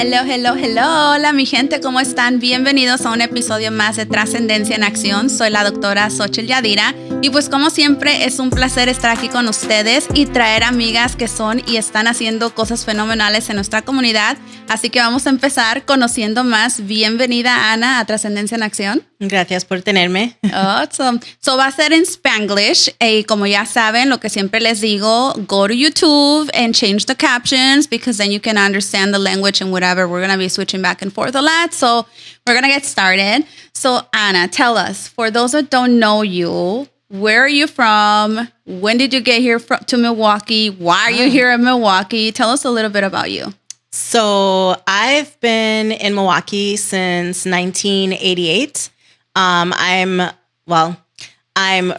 Hello, hello, hello. Hola, mi gente, ¿cómo están? Bienvenidos a un episodio más de Trascendencia en Acción. Soy la doctora Xochitl Yadira y pues como siempre es un placer estar aquí con ustedes y traer amigas que son y están haciendo cosas fenomenales en nuestra comunidad. Así que vamos a empezar conociendo más. Bienvenida, Ana, a Trascendencia en Acción. Gracias por tenerme. Awesome. So va a ser en Spanglish. Y como ya saben, lo que siempre les digo, go to YouTube and change the captions because then you can understand the language and whatever. We're going to be switching back and forth a lot. So we're going to get started. So Anna, tell us, for those that don't know you, where are you from? When did you get here to Milwaukee? Why are you here in Milwaukee? Tell us a little bit about you. So I've been in Milwaukee since 1988. I'm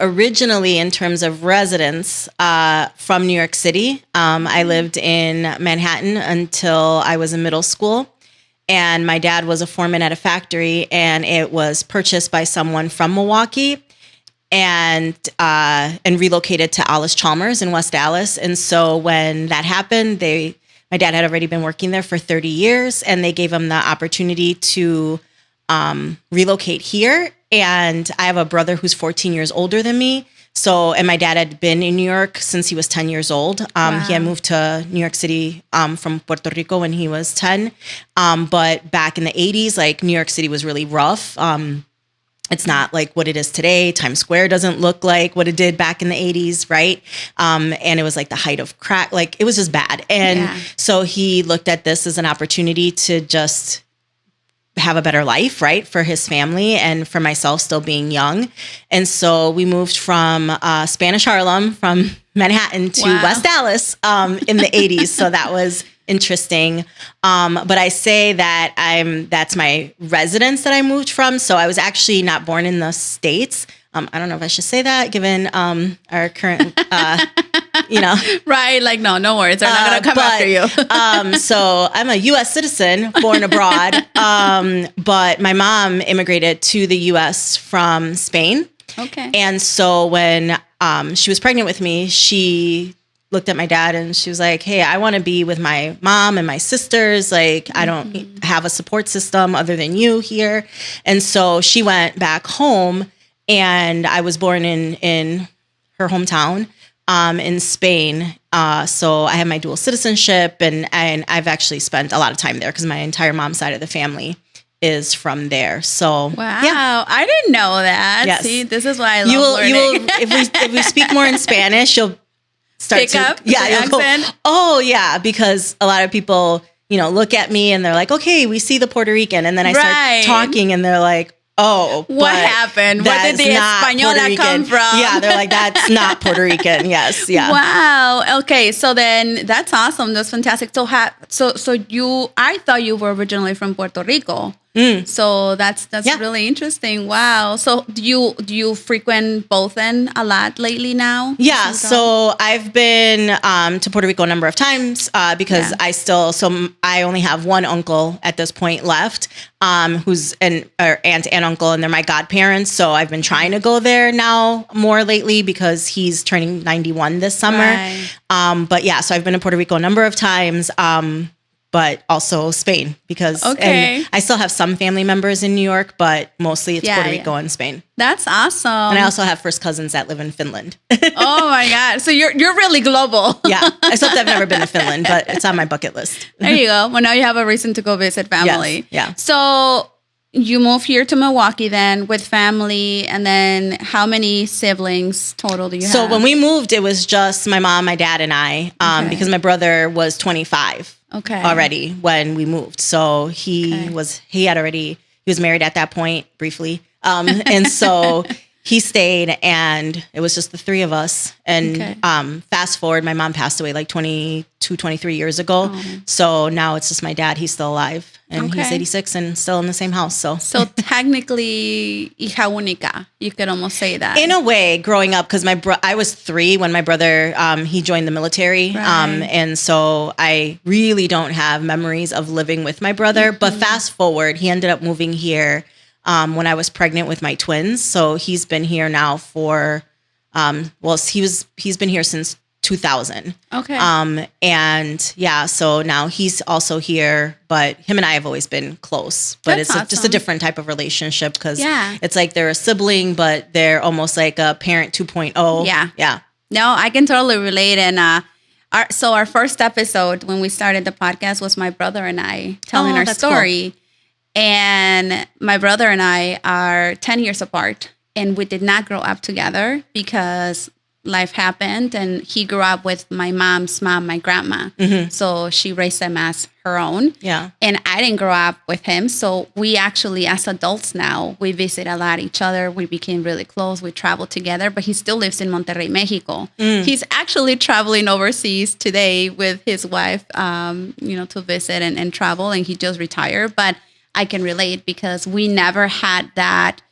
originally, in terms of residence, from New York City. I lived in Manhattan until I was in middle school. And my dad was a foreman at a factory, and it was purchased by someone from Milwaukee and relocated to Alice Chalmers in West Dallas. And so when that happened, my dad had already been working there for 30 years, and they gave him the opportunity to relocate here. And I have a brother who's 14 years older than me. And my dad had been in New York since he was 10 years old. Wow. He had moved to New York City from Puerto Rico when he was 10. But back in the 80s, like, New York City was really rough. It's not like what it is today. Times Square doesn't look like what it did back in the 80s, right? And it was like the height of crack. Like, it was just bad. And so he looked at this as an opportunity to just have a better life, right, for his family and for myself still being young. And so we moved from Spanish Harlem, from Manhattan to West Dallas in the 80s. So that was interesting. But I say that that's my residence that I moved from. So I was actually not born in the States. I don't know if I should say that given our current, Right. Like, no worries. They're not going to come after you. So I'm a U.S. citizen born abroad. But my mom immigrated to the U.S. from Spain. Okay. And so when she was pregnant with me, she looked at my dad and she was like, hey, I want to be with my mom and my sisters. Like, I don't have a support system other than you here. And so she went back home, and I was born in her hometown in Spain. So I have my dual citizenship, and I've actually spent a lot of time there because my entire mom's side of the family is from there. So wow, I didn't know that. Yes. See, this is why I love learning. You will, if we speak more in Spanish, you'll start pick up the you'll accent. Go, oh yeah, because a lot of people, look at me and they're like, okay, we see the Puerto Rican, and then I start talking and they're like, oh, what happened? Where did the Española come from? Yeah, they're like, that's not Puerto Rican. Yes, yeah. Wow. Okay, so then that's awesome. That's fantastic. So, I thought you were originally from Puerto Rico. So that's really interesting. Wow. So do you frequent both then a lot lately now? Yeah. So I've been to Puerto Rico a number of times because I only have one uncle at this point left, who's an aunt and uncle, and they're my godparents. So I've been trying to go there now more lately because he's turning 91 this summer. Right. But yeah, so I've been to Puerto Rico a number of times. But also Spain because and I still have some family members in New York, but mostly it's Puerto Rico and Spain. That's awesome. And I also have first cousins that live in Finland. Oh my God. So you're really global. Yeah. Except I've never been to Finland, but it's on my bucket list. There you go. Well, now you have a reason to go visit family. Yes. Yeah. So you moved here to Milwaukee then with family, and then how many siblings total do you have? So when we moved, it was just my mom, my dad, and I, because my brother was 25 already when we moved. So he was married at that point briefly. And so he stayed, and it was just the three of us. And fast forward, my mom passed away like 22, 23 years ago. Oh. So now it's just my dad. He's still alive, and he's 86 and still in the same house. So technically, hija única, you could almost say that. In a way, growing up, because I was 3 when my brother, he joined the military. Right. And so I really don't have memories of living with my brother. Mm-hmm. But fast forward, he ended up moving here when I was pregnant with my twins. So he's been here now for, he's been here since 2000. Okay. And yeah, so now he's also here, but him and I have always been close, but That's it's just a awesome. different type of relationship because Yeah. it's like they're a sibling, but they're almost like a parent 2.0. Yeah. Yeah. No, I can totally relate. And our first episode when we started the podcast was my brother and I telling our that's story. And my brother and I are 10 years apart, and we did not grow up together because life happened, and he grew up with my mom's mom, my grandma. So she raised them as her own. Yeah. And I didn't grow up with him. So we actually, as adults now, we visit a lot each other. We became really close. We travel together, but he still lives in Monterrey, Mexico. He's actually traveling overseas today with his wife, to visit and travel. And he just retired. But I can relate because we never had that,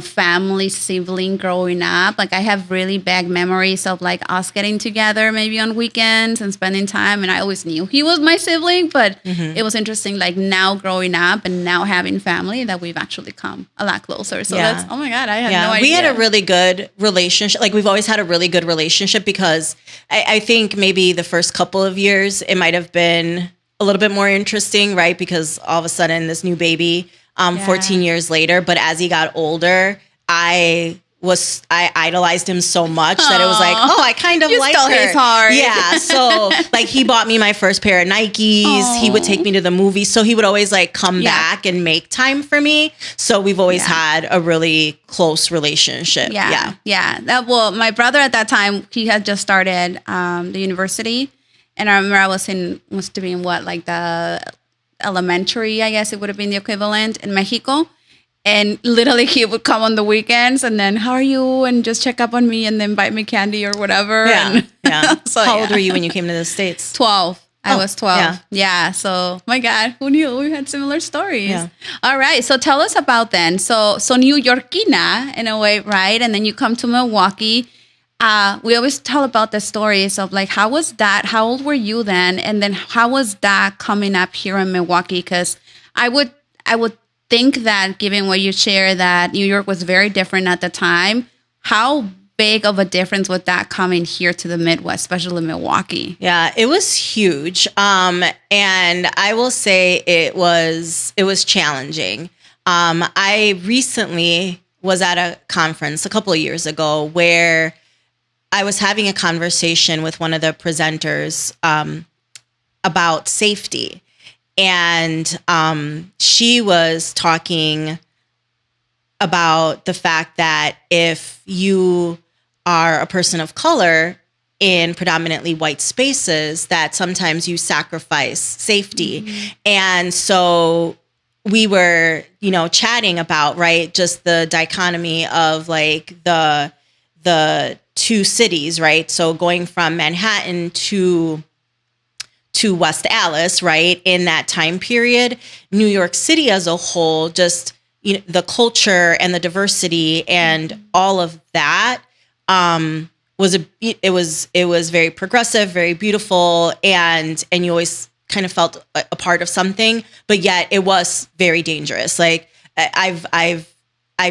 family sibling growing up. Like I have really bad memories of like us getting together maybe on weekends and spending time. And I always knew he was my sibling, but it was interesting like now growing up and now having family that we've actually come a lot closer. So that's, oh my God, I had no idea. We had a really good relationship. Like we've always had a really good relationship because I think maybe the first couple of years it might have been a little bit more interesting, right? Because all of a sudden this new baby 14 years later. But as he got older, I idolized him so much that it was like, I kind of like stole her. his heart. Yeah. So like he bought me my first pair of Nikes. He would take me to the movies. So he would always like come back and make time for me. So we've always had a really close relationship. Yeah. Well, my brother at that time, he had just started the university. And I remember I must have been like the elementary, I guess it would have been the equivalent in Mexico. And literally he would come on the weekends and then, how are you? And just check up on me and then buy me candy or whatever. Yeah. So, how old were you when you came to the States? 12. I was 12. Yeah. So, my God, who knew? We had similar stories. Yeah. All right. So tell us about then. So New Yorkina in a way, right? And then you come to Milwaukee. We always tell about the stories of like, how was that? How old were you then? And then how was that coming up here in Milwaukee? Because I would think that given what you share, that New York was very different at the time. How big of a difference was that coming here to the Midwest, especially Milwaukee? Yeah, it was huge. And I will say it was challenging. I recently was at a conference a couple of years ago where I was having a conversation with one of the presenters about safety. And she was talking about the fact that if you are a person of color in predominantly white spaces, that sometimes you sacrifice safety. And so we were, chatting about, right, just the dichotomy of like the two cities, right? So going from Manhattan to West Allis, right? In that time period, New York City as a whole, just the culture and the diversity and all of that was very progressive, very beautiful, and you always kind of felt a part of something, but yet it was very dangerous. Like I've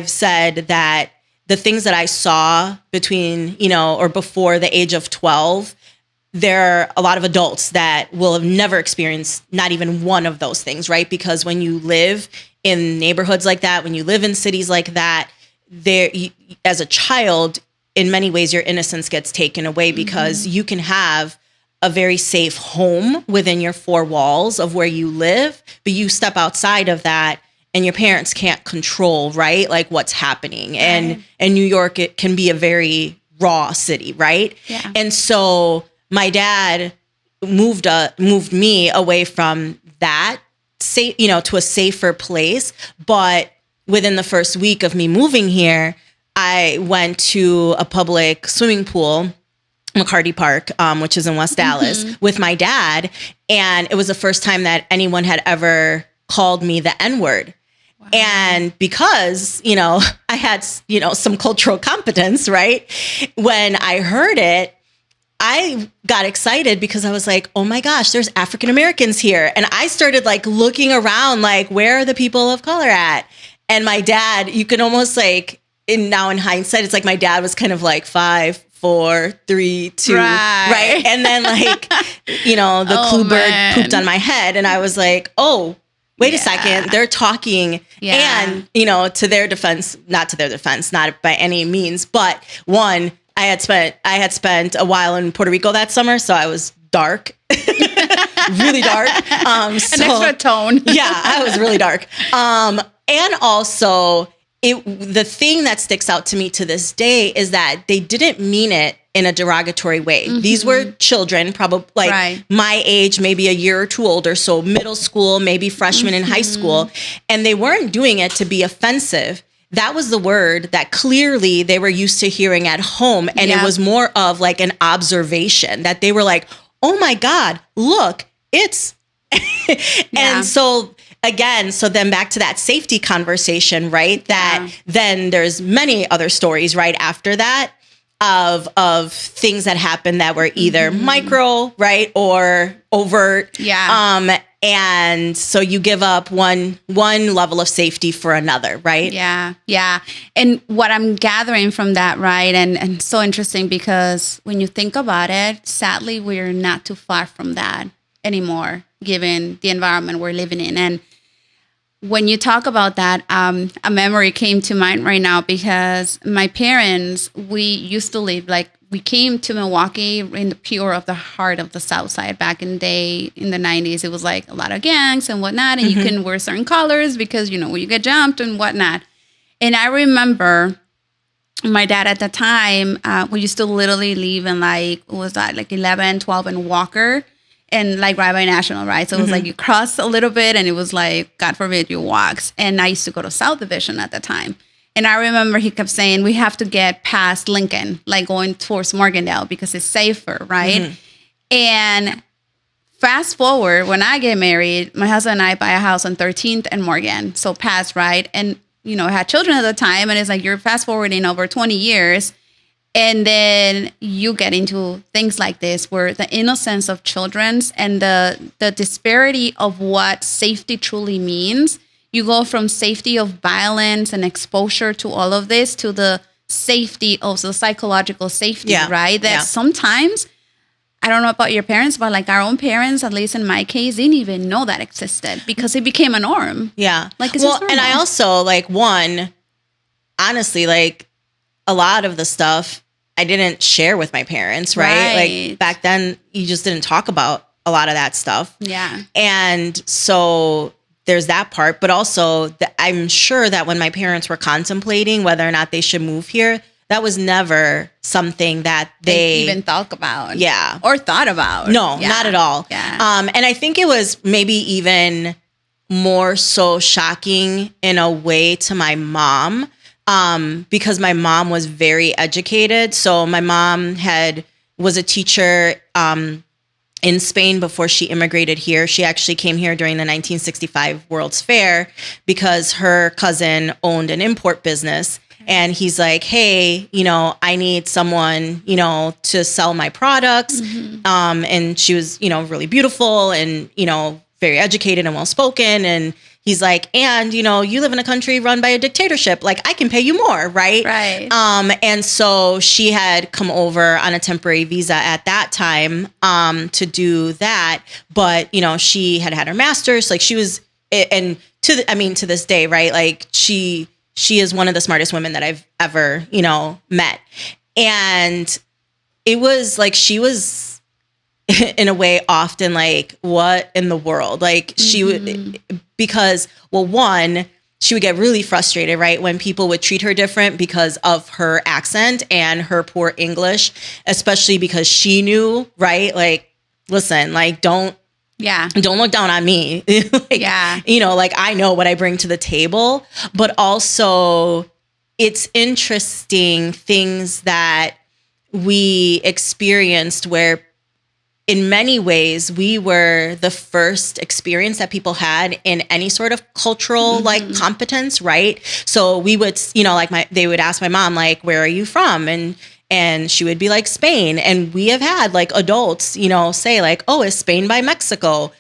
said that the things that I saw between, or before the age of 12, there are a lot of adults that will have never experienced not even one of those things, right? Because when you live in neighborhoods like that, when you live in cities like that, as a child, in many ways, your innocence gets taken away because you can have a very safe home within your four walls of where you live, but you step outside of that and your parents can't control, right? Like what's happening. And New York, it can be a very raw city, right? Yeah. And so my dad moved me away from that, to a safer place. But within the first week of me moving here, I went to a public swimming pool, McCarty Park, which is in West Allis, with my dad. And it was the first time that anyone had ever called me the N-word. Wow. And because, I had, some cultural competence, right? When I heard it, I got excited because I was like, oh my gosh, there's African Americans here. And I started like looking around, like, where are the people of color at? And my dad, you can almost like, now in hindsight, it's like my dad was kind of like 5'4", 4, 3, 2, right? And then like, the clue bird pooped on my head, and I was like, oh, wait a second, they're talking. And, to their defense, not by any means, but one, I had spent a while in Puerto Rico that summer, so I was dark, really dark. An extra tone. Yeah, I was really dark. And also, the thing that sticks out to me to this day is that they didn't mean it in a derogatory way. Mm-hmm. These were children, probably like my age, maybe a year or two older, so middle school, maybe freshmen in high school, and they weren't doing it to be offensive. That was the word that clearly they were used to hearing at home, and it was more of like an observation that they were like, oh my God, look, it's... And so again, then back to that safety conversation, right? That then there's many other stories right after that of things that happened that were either micro, right, or overt. Yeah. And so you give up one level of safety for another, right? Yeah. Yeah. And what I'm gathering from that, right, and so interesting because when you think about it, sadly, we're not too far from that anymore, given the environment we're living in. And when you talk about that, a memory came to mind right now because my parents, we used to live, we came to Milwaukee in the pure of the heart of the South Side back in the 90s. It was like a lot of gangs and whatnot, and you can wear certain colors because, when you get jumped and whatnot. And I remember my dad at the time, we used to literally live in 11, 12 and Walker. And right by National, right? So it was like you cross a little bit and it was like, God forbid, you walks. And I used to go to South Division at the time. And I remember he kept saying, we have to get past Lincoln, like going towards Morgandale because it's safer, right? And fast forward, when I get married, my husband and I buy a house on 13th and Morgan. So past, right? And, I had children at the time. And it's like you're fast forwarding over 20 years. And then you get into things like this where the innocence of children's and the disparity of what safety truly means. You go from safety of violence and exposure to all of this to the safety of the psychological safety, right? That sometimes, I don't know about your parents, but like our own parents, at least in my case, didn't even know that existed because it became a norm. Yeah. And I also honestly, a lot of the stuff I didn't share with my parents, right? Like back then, you just didn't talk about a lot of that stuff. Yeah. And so there's that part, but also I'm sure that when my parents were contemplating whether or not they should move here, that was never something that they even thought about. Yeah. Or thought about. No, not at all. Yeah. And I think it was maybe even more so shocking in a way to my mom. Because my mom was very educated. So my mom was a teacher in Spain before she immigrated here. She actually came here during the 1965 World's Fair because her cousin owned an import business. And he's like, hey, I need someone, to sell my products. And she was, really beautiful and, very educated and well-spoken. And he's like, and, you live in a country run by a dictatorship. Like, I can pay you more, right? Right. And so she had come over on a temporary visa at that time to do that. But, she had her master's. Like, she was, and to this day, right? Like, she is one of the smartest women that I've ever, met. And it was like she was in a way often like, what in the world? Like she would, because, well, one, she would get really frustrated, right? When people would treat her different because of her accent and her poor English, especially because she knew, right? Like, listen, like, don't look down on me. Like, I know what I bring to the table, but also it's interesting things that we experienced where in many ways, we were the first experience that people had in any sort of cultural like competence, right? So we would, they would ask my mom, like, where are you from? And she would be like, Spain. And we have had like adults, say like, oh, is Spain by Mexico?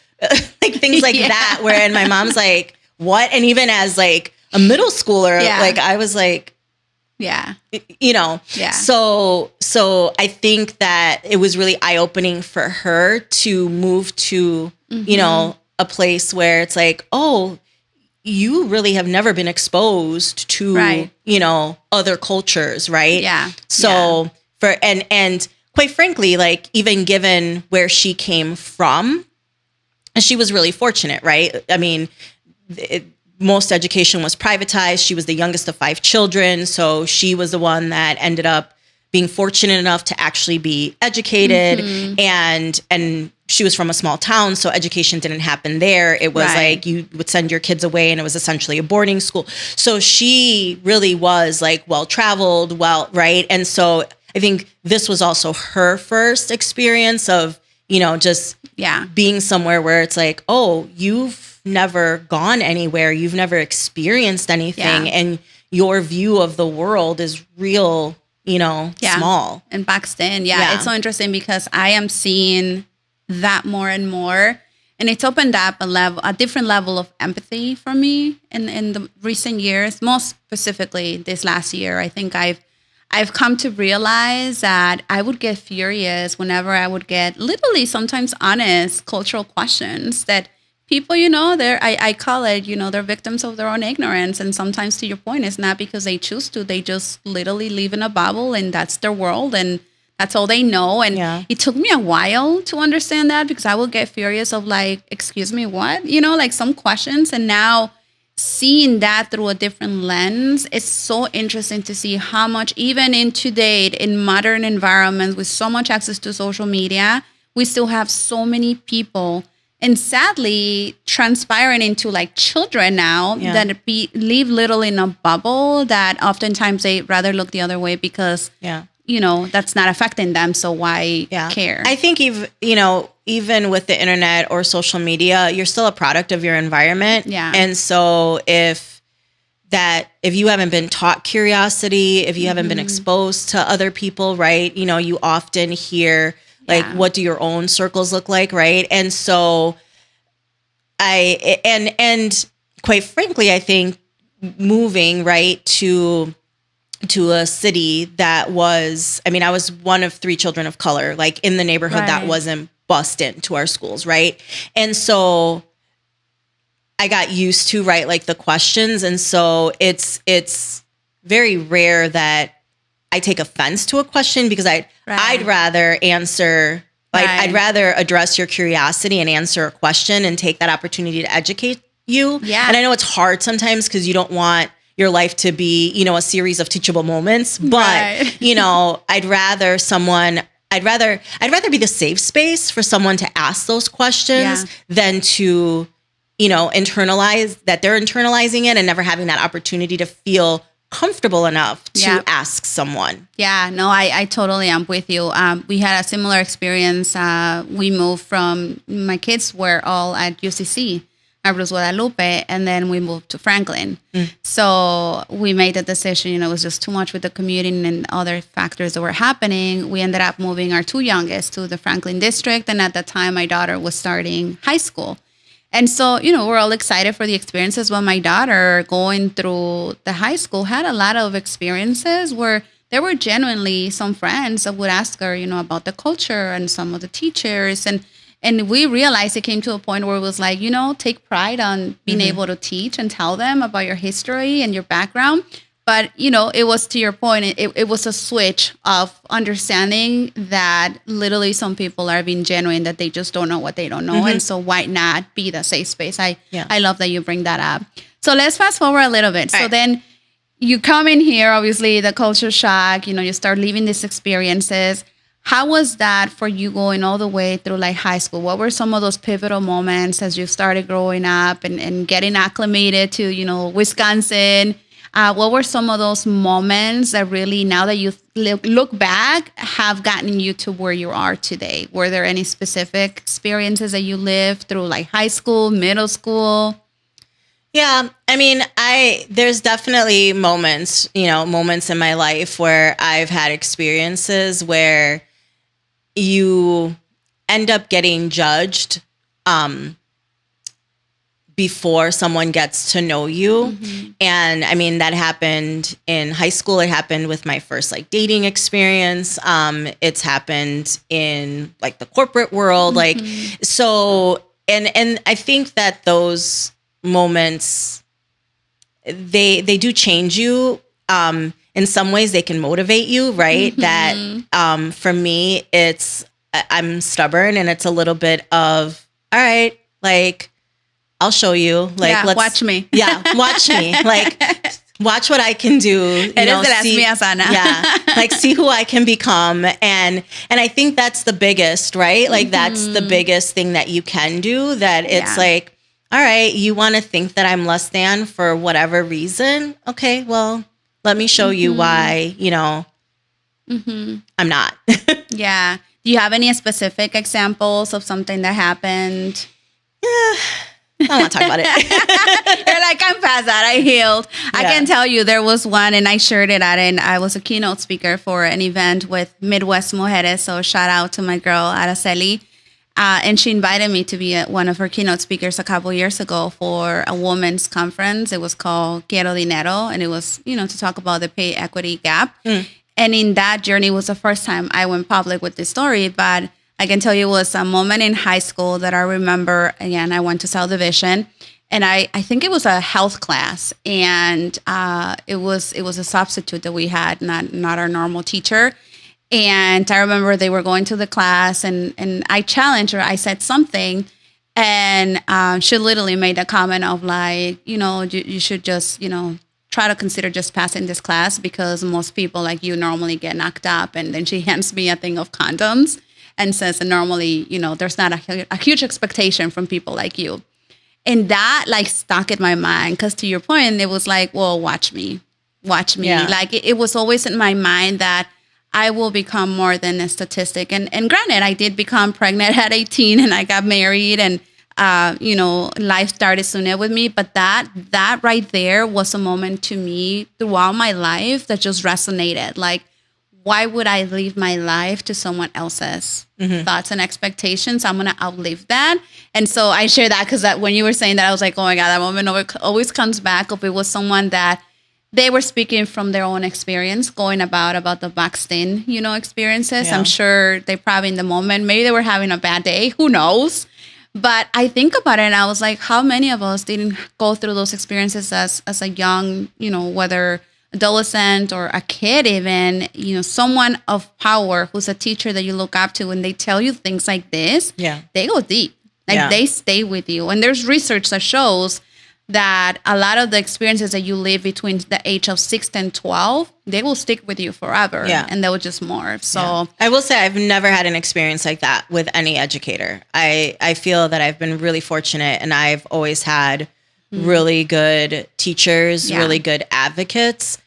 Like things like that, wherein my mom's like, what? And even as like a middle schooler, like I was like, Yeah. Yeah. So I think that it was really eye-opening for her to move to, a place where it's like, oh, you really have never been exposed to, other cultures, right? Yeah. So and quite frankly, like even given where she came from, she was really fortunate, right? I mean, most education was privatized. She was the youngest of 5 children. So she was the one that ended up being fortunate enough to actually be educated. And she was from a small town. So education didn't happen there. It was like you would send your kids away and it was essentially a boarding school. So she really was like well-traveled, right? And so I think this was also her first experience of, just being somewhere where it's like, oh, you've never gone anywhere. You've never experienced anything. And your view of the world is real, small. And back then, it's so interesting because I am seeing that more and more. And it's opened up a different level of empathy for me in the recent years, most specifically this last year. I think I've come to realize that I would get furious whenever I would get literally sometimes honest cultural questions that people, I call it, they're victims of their own ignorance. And sometimes, to your point, it's not because they choose to. They just literally live in a bubble and that's their world and that's all they know. And it took me a while to understand that because I would get furious of like, excuse me, what? Like some questions. And now seeing that through a different lens, it's so interesting to see how much, even in today, in modern environments with so much access to social media, we still have so many people, and sadly, transpiring into like children now that live little in a bubble that oftentimes they rather look the other way because, that's not affecting them. So why care? I think even with the internet or social media, you're still a product of your environment. Yeah. And so if you haven't been taught curiosity, if you haven't been exposed to other people, right? You often hear like, what do your own circles look like, right? And so and quite frankly, I think moving right to a city that was, I was one of 3 children of color, like in the neighborhood that wasn't bussed into our schools, right? And so I got used to, right, like the questions. And so it's very rare that I take offense to a question because I'd rather answer, like I'd rather address your curiosity and answer a question and take that opportunity to educate you. Yeah. And I know it's hard sometimes because you don't want your life to be, a series of teachable moments, but I'd rather be the safe space for someone to ask those questions than to, internalize that they're internalizing it and never having that opportunity to feel comfortable enough to ask someone. Yeah, no, I totally am with you. We had a similar experience. We moved my kids were all at UCC, Arbros Guadalupe, and then we moved to Franklin. So we made the decision, it was just too much with the commuting and other factors that were happening. We ended up moving our 2 youngest to the Franklin district. And at that time, my daughter was starting high school. And so, we're all excited for the experiences. But my daughter going through the high school had a lot of experiences where there were genuinely some friends that would ask her, about the culture and some of the teachers. And we realized it came to a point where it was like, take pride on being able to teach and tell them about your history and your background. But, it was, to your point, it was a switch of understanding that literally some people are being genuine, that they just don't know what they don't know. And so why not be the safe space? I love that you bring that up. So let's fast forward a little bit. So then you come in here, obviously the culture shock, you start living these experiences. How was that for you going all the way through like high school? What were some of those pivotal moments as you started growing up and getting acclimated to, Wisconsin? What were some of those moments that really, now that you look back, have gotten you to where you are today? Were there any specific experiences that you lived through like high school, middle school? Yeah. There's definitely moments in my life where I've had experiences where you end up getting judged before someone gets to know you. And I mean, that happened in high school. It happened with my first like dating experience. It's happened in like the corporate world. Like, so, and I think that those moments, they do change you. In some ways they can motivate you, right? That, for me, I'm stubborn, and it's a little bit of, all right, like, I'll show you. Like, let's watch me. Yeah, watch me. Like, watch what I can do. Like, see who I can become. And I think that's the biggest, right? Like, that's the biggest thing that you can do. That it's like, all right, you want to think that I'm less than for whatever reason. Okay, well, let me show you why, I'm not. Yeah. Do you have any specific examples of something that happened? I don't want to talk about it. You're like, I'm past that. I healed. Yeah. I can tell you there was one, and I shared it and I was a keynote speaker for an event with Midwest Mujeres. So shout out to my girl, Araceli. And she invited me to be one of her keynote speakers a couple years ago for a women's conference. It was called Quiero Dinero. And it was, to talk about the pay equity gap. And in that journey was the first time I went public with this story. But I can tell you it was a moment in high school that I remember. Again, I went to South Division, and I think it was a health class. And it was a substitute that we had, not our normal teacher. And I remember they were going to the class, and I challenged her. I said something, and she literally made a comment of like, you should just, try to consider just passing this class, because most people like you normally get knocked up. And then she hands me a thing of condoms and says, and normally, there's not a huge expectation from people like you. And that like stuck in my mind, because to your point, it was like, well, watch me. Yeah. Like it was always in my mind that I will become more than a statistic. And granted, I did become pregnant at 18, and I got married, and life started sooner with me. But that right there was a moment to me throughout my life that just resonated. Like, why would I leave my life to someone else's thoughts and expectations? I'm going to outlive that. And so I share that because when you were saying that, I was like, oh my God, that moment always comes back. If it was someone that they were speaking from their own experience, going about the boxed in, experiences. Yeah. I'm sure they probably in the moment, maybe they were having a bad day. Who knows? But I think about it, and I was like, how many of us didn't go through those experiences as a young, whether adolescent or a kid even, someone of power who's a teacher that you look up to, and they tell you things like this, they go deep. Like they stay with you. And there's research that shows that a lot of the experiences that you live between the age of 6 and 12, they will stick with you forever. Yeah. And they will just morph. So I will say I've never had an experience like that with any educator. I feel that I've been really fortunate, and I've always had really good teachers, really good advocates.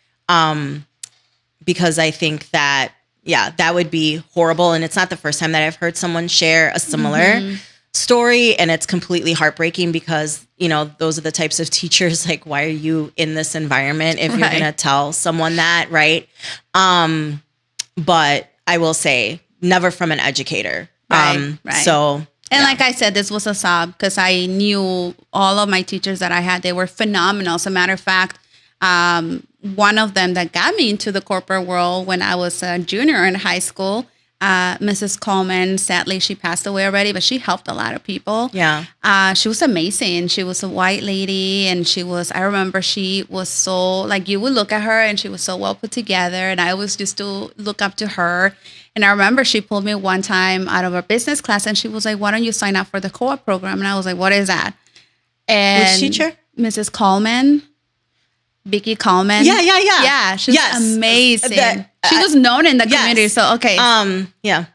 Because I think that, that would be horrible. And it's not the first time that I've heard someone share a similar story, and it's completely heartbreaking because, those are the types of teachers, like, why are you in this environment if you're going to tell someone that, right? But I will say never from an educator. Right. So, and like I said, this was a sob because I knew all of my teachers that I had, they were phenomenal. As a matter of fact, one of them that got me into the corporate world when I was a junior in high school, Mrs. Coleman, sadly, she passed away already, but she helped a lot of people. Yeah. She was amazing. She was a white lady, and I remember she was so, like, you would look at her and she was so well put together, and I always used to look up to her. And I remember she pulled me one time out of her business class, and she was like, why don't you sign up for the co-op program? And I was like, what is that? And which teacher? Mrs. Coleman. Vicky Coleman. Yeah. Yeah, she was amazing. She was known in the community, so okay. Yeah.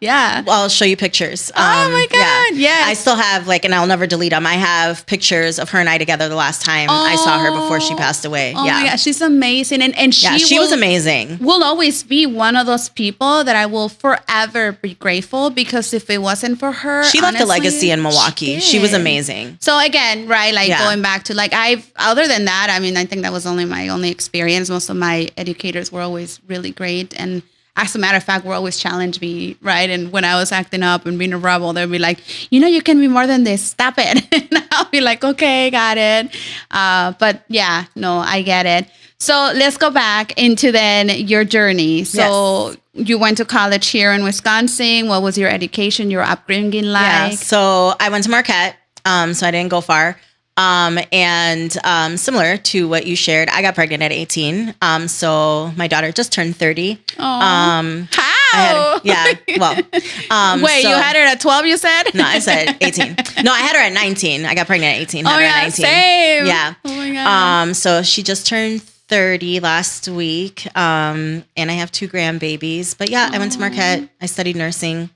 Well, I'll show you pictures. Oh my God, yes. I still have, and I'll never delete them. I have pictures of her and I together the last time I saw her before she passed away. Oh my God, she's amazing. And she was amazing. Will always be one of those people that I will forever be grateful, because if it wasn't for her, she left a legacy in Milwaukee. She was amazing. So again, right, going back to, other than that, I mean, I think that was only my only experience. Most of my educators were always really great. And As a matter of fact, were always challenge me, right? And when I was acting up and being a rebel, they'd be like, you can be more than this. Stop it. And I'll be like, okay, got it. But yeah, no, I get it. So let's go back into then your journey. So you went to college here in Wisconsin. What was your education, your upbringing like? Yeah, so I went to Marquette, so I didn't go far. And similar to what you shared, I got pregnant at 18. So my daughter just turned 30. How? Wait, you had her at 12, you said? No, I said 18. No, I had her at 19. I got pregnant at 18. Had her at 19. Same. Yeah. Oh my God. So she just turned 30 last week. And I have 2 grandbabies. But yeah, I went to Marquette. I studied nursing.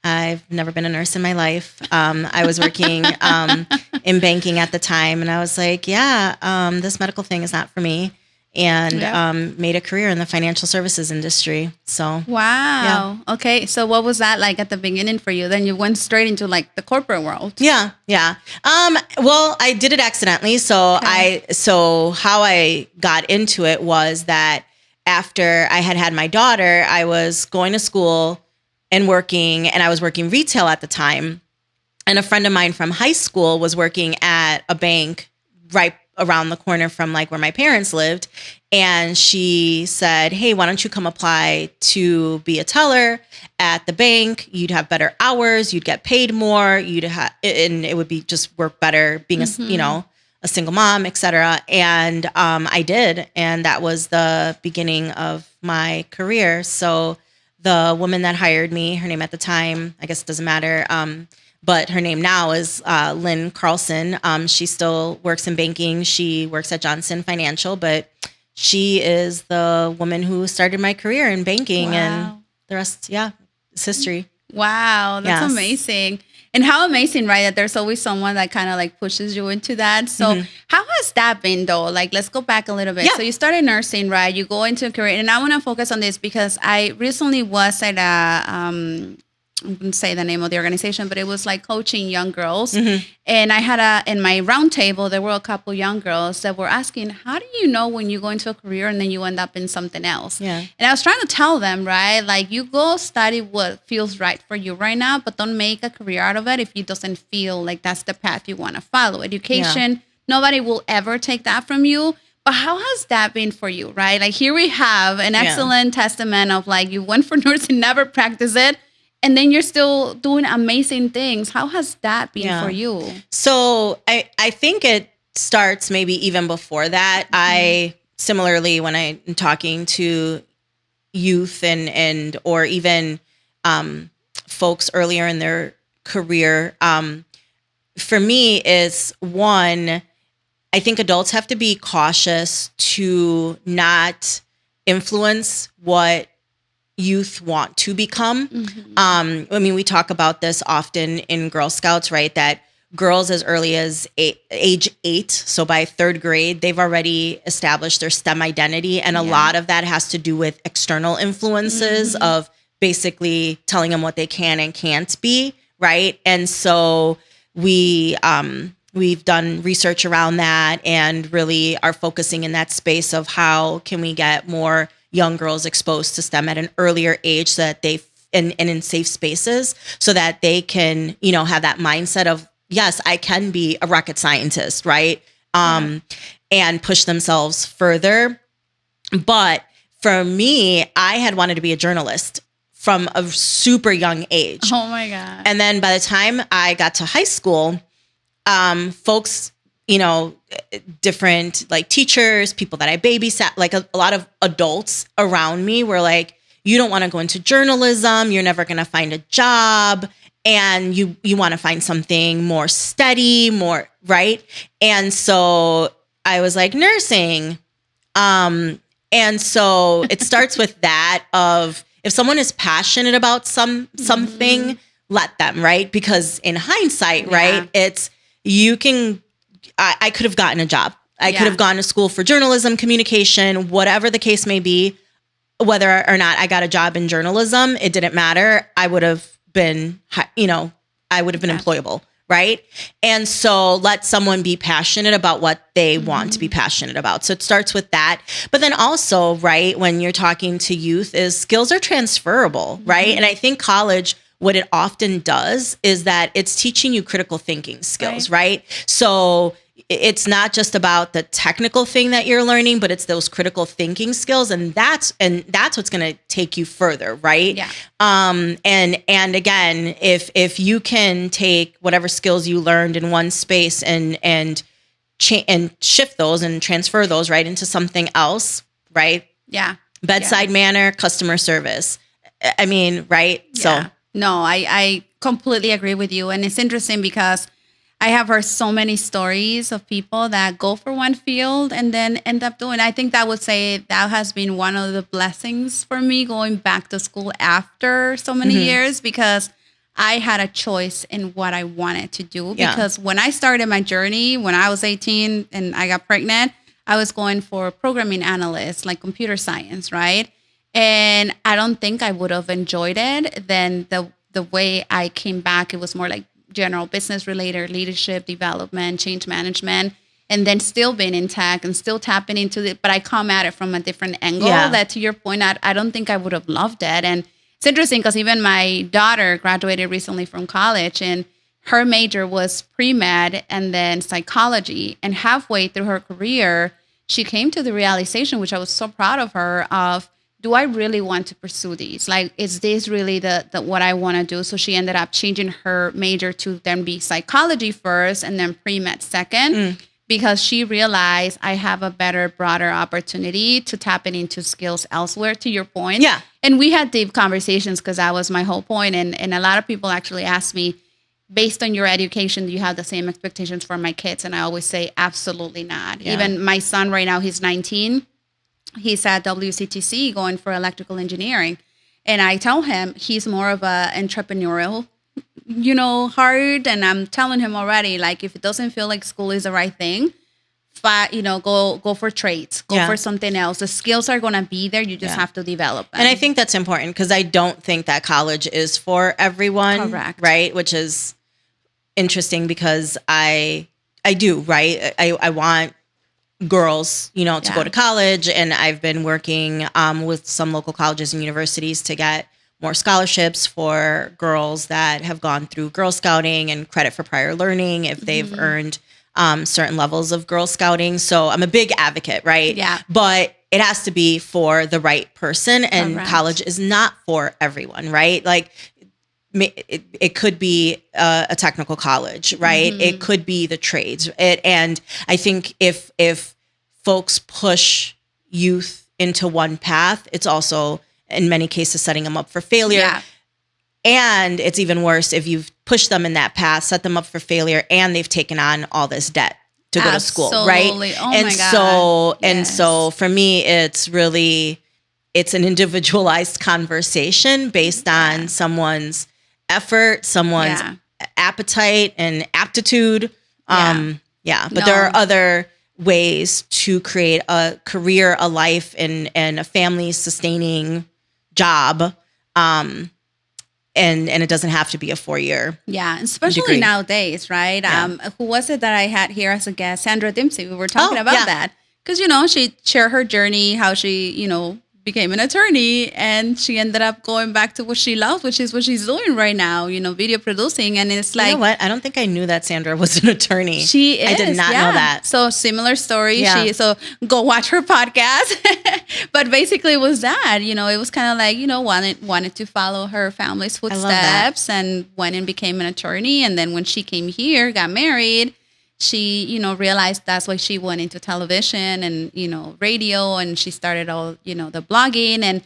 I've never been a nurse in my life. I was working in banking at the time, and I was like, this medical thing is not for me, and made a career in the financial services industry. So wow. Yeah. Okay. So what was that like at the beginning for you? Then you went straight into like the corporate world. Yeah. Well, I did it accidentally. So how I got into it was that after I had my daughter, I was going to school and working, and I was working retail at the time. And a friend of mine from high school was working at a bank right around the corner from like where my parents lived. And she said, hey, why don't you come apply to be a teller at the bank? You'd have better hours. You'd get paid more. And it would be just work better being a single mom, et cetera. And I did. And that was the beginning of my career. So the woman that hired me, her name at the time, I guess it doesn't matter, but her name now is Lynn Carlson. She still works in banking. She works at Johnson Financial, but she is the woman who started my career in banking. And the rest, it's history. Wow, that's amazing. And how amazing, right, that there's always someone that kind of like pushes you into that. So how has that been though? Like, let's go back a little bit. Yeah. So you started nursing, right? You go into a career, and I want to focus on this because I recently was at I wouldn't say the name of the organization, but it was like coaching young girls. And I had in my round table, there were a couple young girls that were asking, how do you know when you go into a career and then you end up in something else? Yeah. And I was trying to tell them, right? Like, you go study what feels right for you right now, but don't make a career out of it if it doesn't feel like that's the path you want to follow. Education, nobody will ever take that from you. But how has that been for you, right? Like, here we have an excellent testament of like, you went for nursing, never practiced it, and then you're still doing amazing things. How has that been for you? So I think it starts maybe even before that. I similarly, when I'm talking to youth and or even folks earlier in their career, for me is one, I think adults have to be cautious to not influence what youth want to become. I mean, we talk about this often in Girl Scouts, right? That girls as early as age 8, so by 3rd grade, they've already established their STEM identity. And a lot of that has to do with external influences of basically telling them what they can and can't be, right? And so we've done research around that and really are focusing in that space of how can we get more young girls exposed to STEM at an earlier age so that they and in safe spaces so that they can, have that mindset of, yes, I can be a rocket scientist, right? And push themselves further. But for me, I had wanted to be a journalist from a super young age. Oh my God. And then by the time I got to high school, folks, different like teachers, people that I babysat, like a lot of adults around me were like, you don't want to go into journalism. You're never going to find a job. And you want to find something more steady, more right. And so I was like, nursing. And so it starts with that of if someone is passionate about something, let them, right? Because in hindsight, right, it's, I could have gotten a job. I could have gone to school for journalism, communication, whatever the case may be. Whether or not I got a job in journalism, it didn't matter. I would have been, employable, right? And so let someone be passionate about what they want to be passionate about. So it starts with that. But then also, right, when you're talking to youth, is skills are transferable, right? And I think college, what it often does is that it's teaching you critical thinking skills, right? So it's not just about the technical thing that you're learning, but it's those critical thinking skills, and that's what's going to take you further, right? Yeah. And again, if you can take whatever skills you learned in one space and shift those and transfer those right into something else, right? Yeah. Bedside manner, customer service. I mean, right? Yeah. So no, I completely agree with you, and it's interesting because I have heard so many stories of people that go for one field and then end up doing. I think that would say that has been one of the blessings for me going back to school after so many years, because I had a choice in what I wanted to do. Because when I started my journey, when I was 18 and I got pregnant, I was going for programming analyst, like computer science, right? And I don't think I would have enjoyed it. Then the way I came back, it was more like general business related, leadership development, change management, and then still being in tech and still tapping into it. But I come at it from a different angle that, to your point, I don't think I would have loved it. And it's interesting because even my daughter graduated recently from college, and her major was pre-med and then psychology. And halfway through her career, she came to the realization, which I was so proud of her, of, do I really want to pursue these? Like, is this really the what I want to do? So she ended up changing her major to then be psychology first and then pre-med second, because she realized I have a better, broader opportunity to tap into skills elsewhere, to your point. Yeah. And we had deep conversations because that was my whole point. And a lot of people actually ask me, based on your education, do you have the same expectations for my kids? And I always say, absolutely not. Yeah. Even my son right now, he's 19. He's at WCTC going for electrical engineering. And I tell him he's more of a entrepreneurial, heart. And I'm telling him already, like, if it doesn't feel like school is the right thing, go for trades, go for something else. The skills are going to be there. You just have to develop them. And I think that's important because I don't think that college is for everyone. Correct. Right. Which is interesting because I do, right. I want girls, to go to college. And I've been working with some local colleges and universities to get more scholarships for girls that have gone through Girl Scouting and credit for prior learning if they've earned certain levels of Girl Scouting. So I'm a big advocate, right? Yeah. But it has to be for the right person, and Correct. College is not for everyone, right? Like, it could be a technical college, right? It could be the trades. And I think if folks push youth into one path, it's also in many cases setting them up for failure. Yeah. And it's even worse if you've pushed them in that path, set them up for failure, and they've taken on all this debt to go to school, right? Oh and my God. And so for me, it's an individualized conversation based on someone's effort, someone's appetite and aptitude. But there are other ways to create a career, a life, and a family sustaining job. And it doesn't have to be a 4-year. Yeah, especially degree. Nowadays, right? Yeah. Who was it that I had here as a guest? Sandra Dempsey. We were talking about that. Because, she shared her journey, how she, became an attorney, and she ended up going back to what she loves, which is what she's doing right now, video producing. And it's like, you know what? I don't think I knew that Sandra was an attorney. She is. I did not know that. So similar story. Yeah. So go watch her podcast. But basically it was that, it was kind of like, wanted to follow her family's footsteps and went and became an attorney. And then when she came here, got married, she, realized that's why she went into television and, radio, and she started all, the blogging. And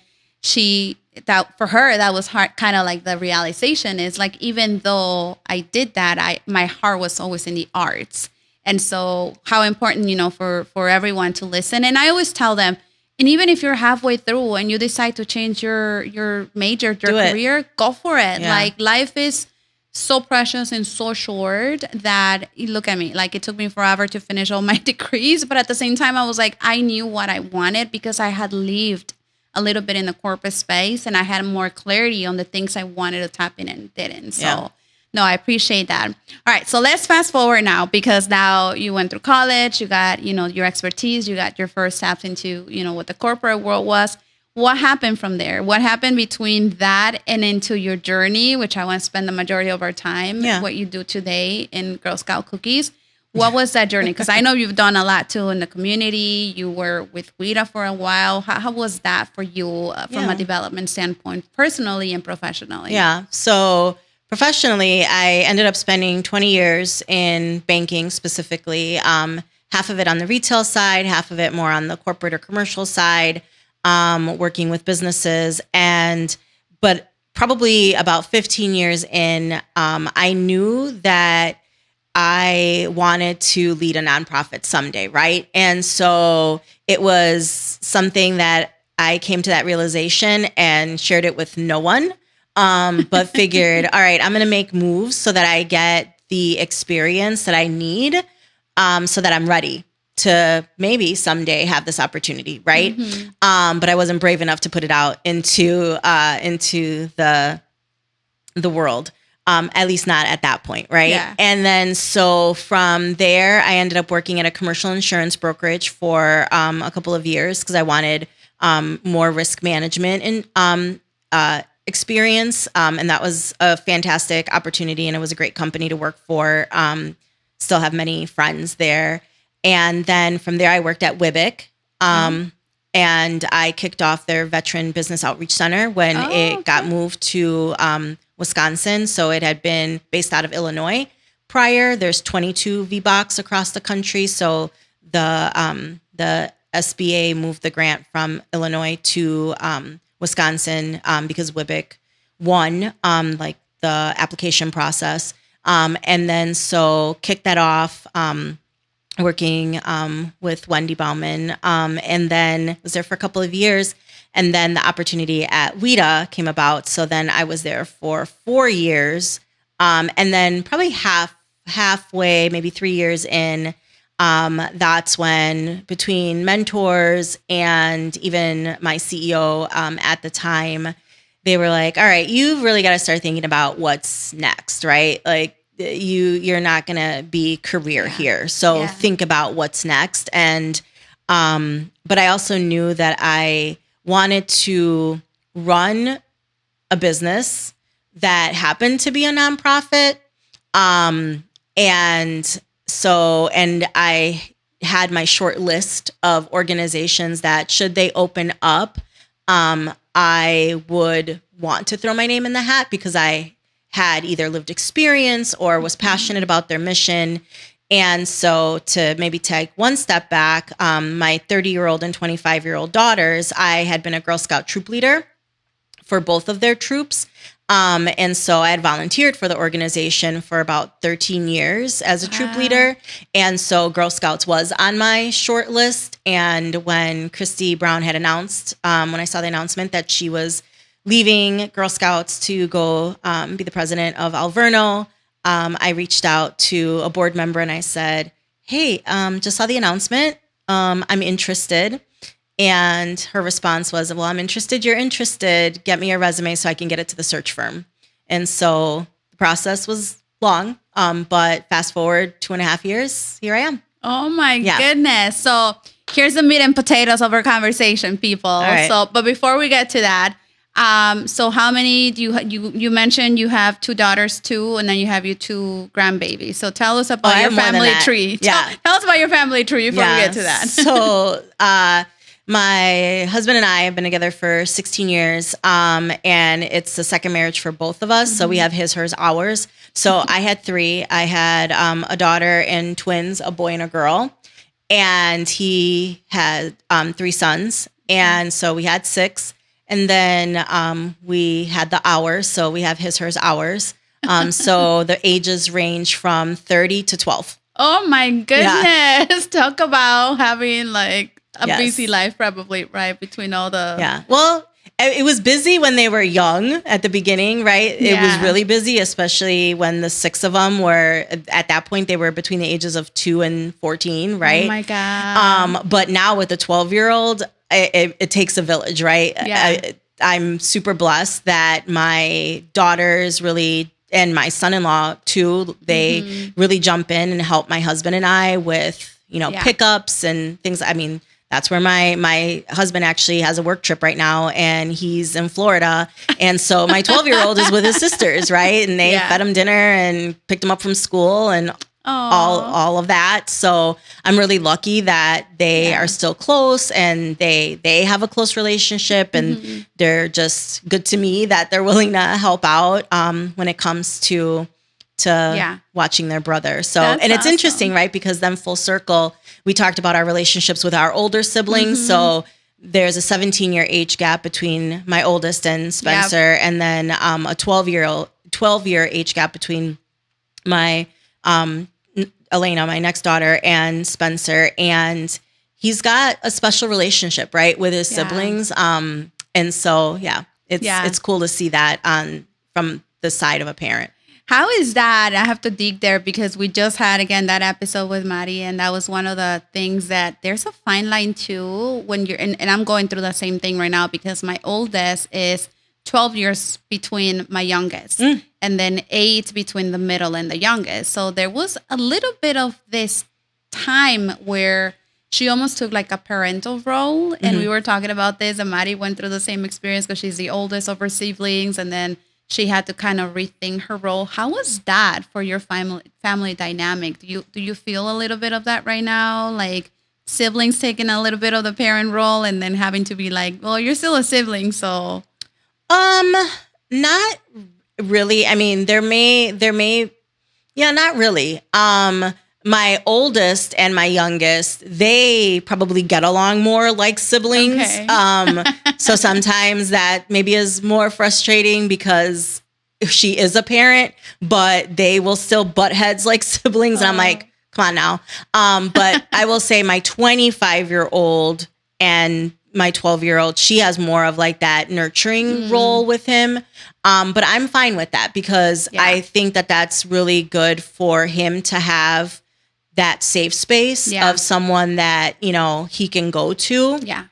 for her, that was hard, kind of like the realization is like, even though I did that, my heart was always in the arts. And so how important, for everyone to listen. And I always tell them, and even if you're halfway through and you decide to change your major, your career, go for it. Yeah. Like, life is so precious and so short that, look at me, like, it took me forever to finish all my degrees. But at the same time, I was like, I knew what I wanted because I had lived a little bit in the corporate space and I had more clarity on the things I wanted to tap in and didn't. So No, I appreciate that. All right, so let's fast forward now because now you went through college, you got, your expertise, you got your first steps into, what the corporate world was. What happened from there? What happened between that and into your journey, which I want to spend the majority of our time, what you do today in Girl Scout Cookies? What was that journey? Because I know you've done a lot too in the community. You were with WIDA for a while. How was that for you from a development standpoint, personally and professionally? Yeah. So professionally, I ended up spending 20 years in banking specifically, half of it on the retail side, half of it more on the corporate or commercial side, working with businesses. But probably about 15 years in, I knew that I wanted to lead a nonprofit someday, right? And so it was something that I came to that realization and shared it with no one. But figured, all right, I'm going to make moves so that I get the experience that I need, so that I'm ready to maybe someday have this opportunity, right? Mm-hmm. But I wasn't brave enough to put it out into the world, at least not at that point, right? Yeah. And then so from there, I ended up working at a commercial insurance brokerage for a couple of years because I wanted more risk management and experience. And that was a fantastic opportunity and it was a great company to work for. Still have many friends there. And then from there, I worked at WIBIC. And I kicked off their Veteran Business Outreach Center when it got moved to Wisconsin. So it had been based out of Illinois prior. There's 22 VBOCs across the country. So the SBA moved the grant from Illinois to Wisconsin because WIBIC won like the application process. And then so kicked that off working with Wendy Bauman and then was there for a couple of years. And then the opportunity at WIDA came about. So then I was there for 4 years. And then probably halfway, maybe 3 years in, that's when between mentors and even my CEO at the time, they were like, all right, you've really got to start thinking about what's next, right? Like you're not going to be career here. So think about what's next. And, but I also knew that I wanted to run a business that happened to be a nonprofit. And I had my short list of organizations that should they open up, I would want to throw my name in the hat because I had either lived experience or was passionate about their mission. And so to maybe take one step back, my 30-year-old and 25-year-old daughters, I had been a Girl Scout troop leader for both of their troops. And so I had volunteered for the organization for about 13 years as a troop leader. And so Girl Scouts was on my short list. And when Christy Brown had announced, when I saw the announcement that she was leaving Girl Scouts to go be the president of Alverno, I reached out to a board member and I said, hey, just saw the announcement. I'm interested. And her response was, well, I'm interested. You're interested. Get me your resume so I can get it to the search firm. And so the process was long, but fast forward 2.5 years, here I am. Oh my goodness. So here's the meat and potatoes of our conversation, people. Right. So, but before we get to that, so how many do you mentioned you have 2 daughters too, and then you have your 2 grandbabies. So tell us about your family tree. Yeah. Tell us about your family tree before we get to that. So, my husband and I have been together for 16 years, and it's the second marriage for both of us. Mm-hmm. So we have his, hers, ours. So I had 3. I had a daughter and twins, a boy and a girl, and he had 3 sons. And so we had 6. And then we had the hours. So we have his, hers, ours. So the ages range from 30 to 12. Oh my goodness. Yeah. Talk about having like a busy life, probably, right? Between all the... Yeah. Well, it was busy when they were young at the beginning, right? Yeah. It was really busy, especially when the 6 of them were, at that point, they were between the ages of 2 and 14, right? Oh my God. But now with the 12-year-old, it takes a village, right? Yeah. I'm super blessed that my daughters really and my son-in-law too, they really jump in and help my husband and I with, pickups and things. I mean, that's where my husband actually has a work trip right now, and he's in Florida. And so my 12-year-old is with his sisters, right? And they fed him dinner and picked him up from school and all of that. So I'm really lucky that they are still close, and they have a close relationship, and they're just good to me that they're willing to help out when it comes to watching their brother. So, and it's awesome. Interesting, right? Because then full circle, we talked about our relationships with our older siblings. So there's a 17-year age gap between my oldest and Spencer, and then a 12-year age gap between my Elena, my next daughter, and Spencer. And he's got a special relationship, right, with his siblings. And so, it's cool to see that from the side of a parent. How is that? I have to dig there because we just had, again, that episode with Maddie, and that was one of the things that there's a fine line too when you're, and I'm going through the same thing right now because my oldest is 12 years between my youngest and then 8 between the middle and the youngest. So there was a little bit of this time where she almost took like a parental role. And we were talking about this, and Maddie went through the same experience because she's the oldest of her siblings. And then she had to kind of rethink her role. How was that for your family dynamic? Do you feel a little bit of that right now? Like siblings taking a little bit of the parent role and then having to be like, well, you're still a sibling, so. Not really. I mean, there may, not really. My oldest and my youngest, they probably get along more like siblings. Okay. So sometimes that maybe is more frustrating because she is a parent, but they will still butt heads like siblings. And I'm like, come on now. But I will say my 25-year-old and my 12-year-old, she has more of like that nurturing role with him. But I'm fine with that because I think that that's really good for him to have that safe space of someone that, he can go to. Yeah.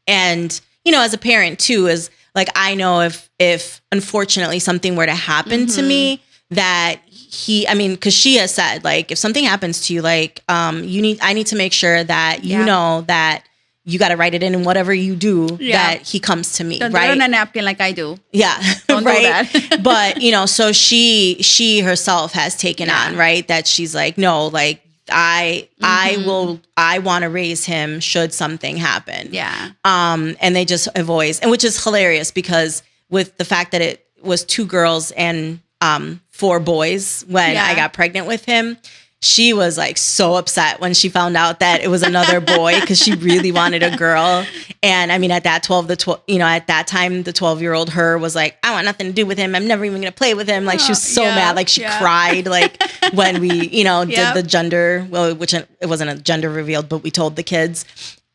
And, as a parent too, is like, I know if unfortunately something were to happen to me that because she has said, like, if something happens to you, like, I need to make sure that you know that you got to write it in, and whatever you do, that he comes to me, Don't right? do it on a napkin like I do. Yeah, Don't right. do that. But so she herself has taken on, right, that she's like, no, like I want to raise him should something happen. Yeah. And they just have always, and which is hilarious because with the fact that it was 2 girls and 4 boys when I got pregnant with him. She was like so upset when she found out that it was another boy because she really wanted a girl. And I mean, at that time, the 12-year-old her was like, I want nothing to do with him. I'm never even going to play with him. Like she was so mad. Like she cried like when we, did the gender, which it wasn't a gender revealed, but we told the kids.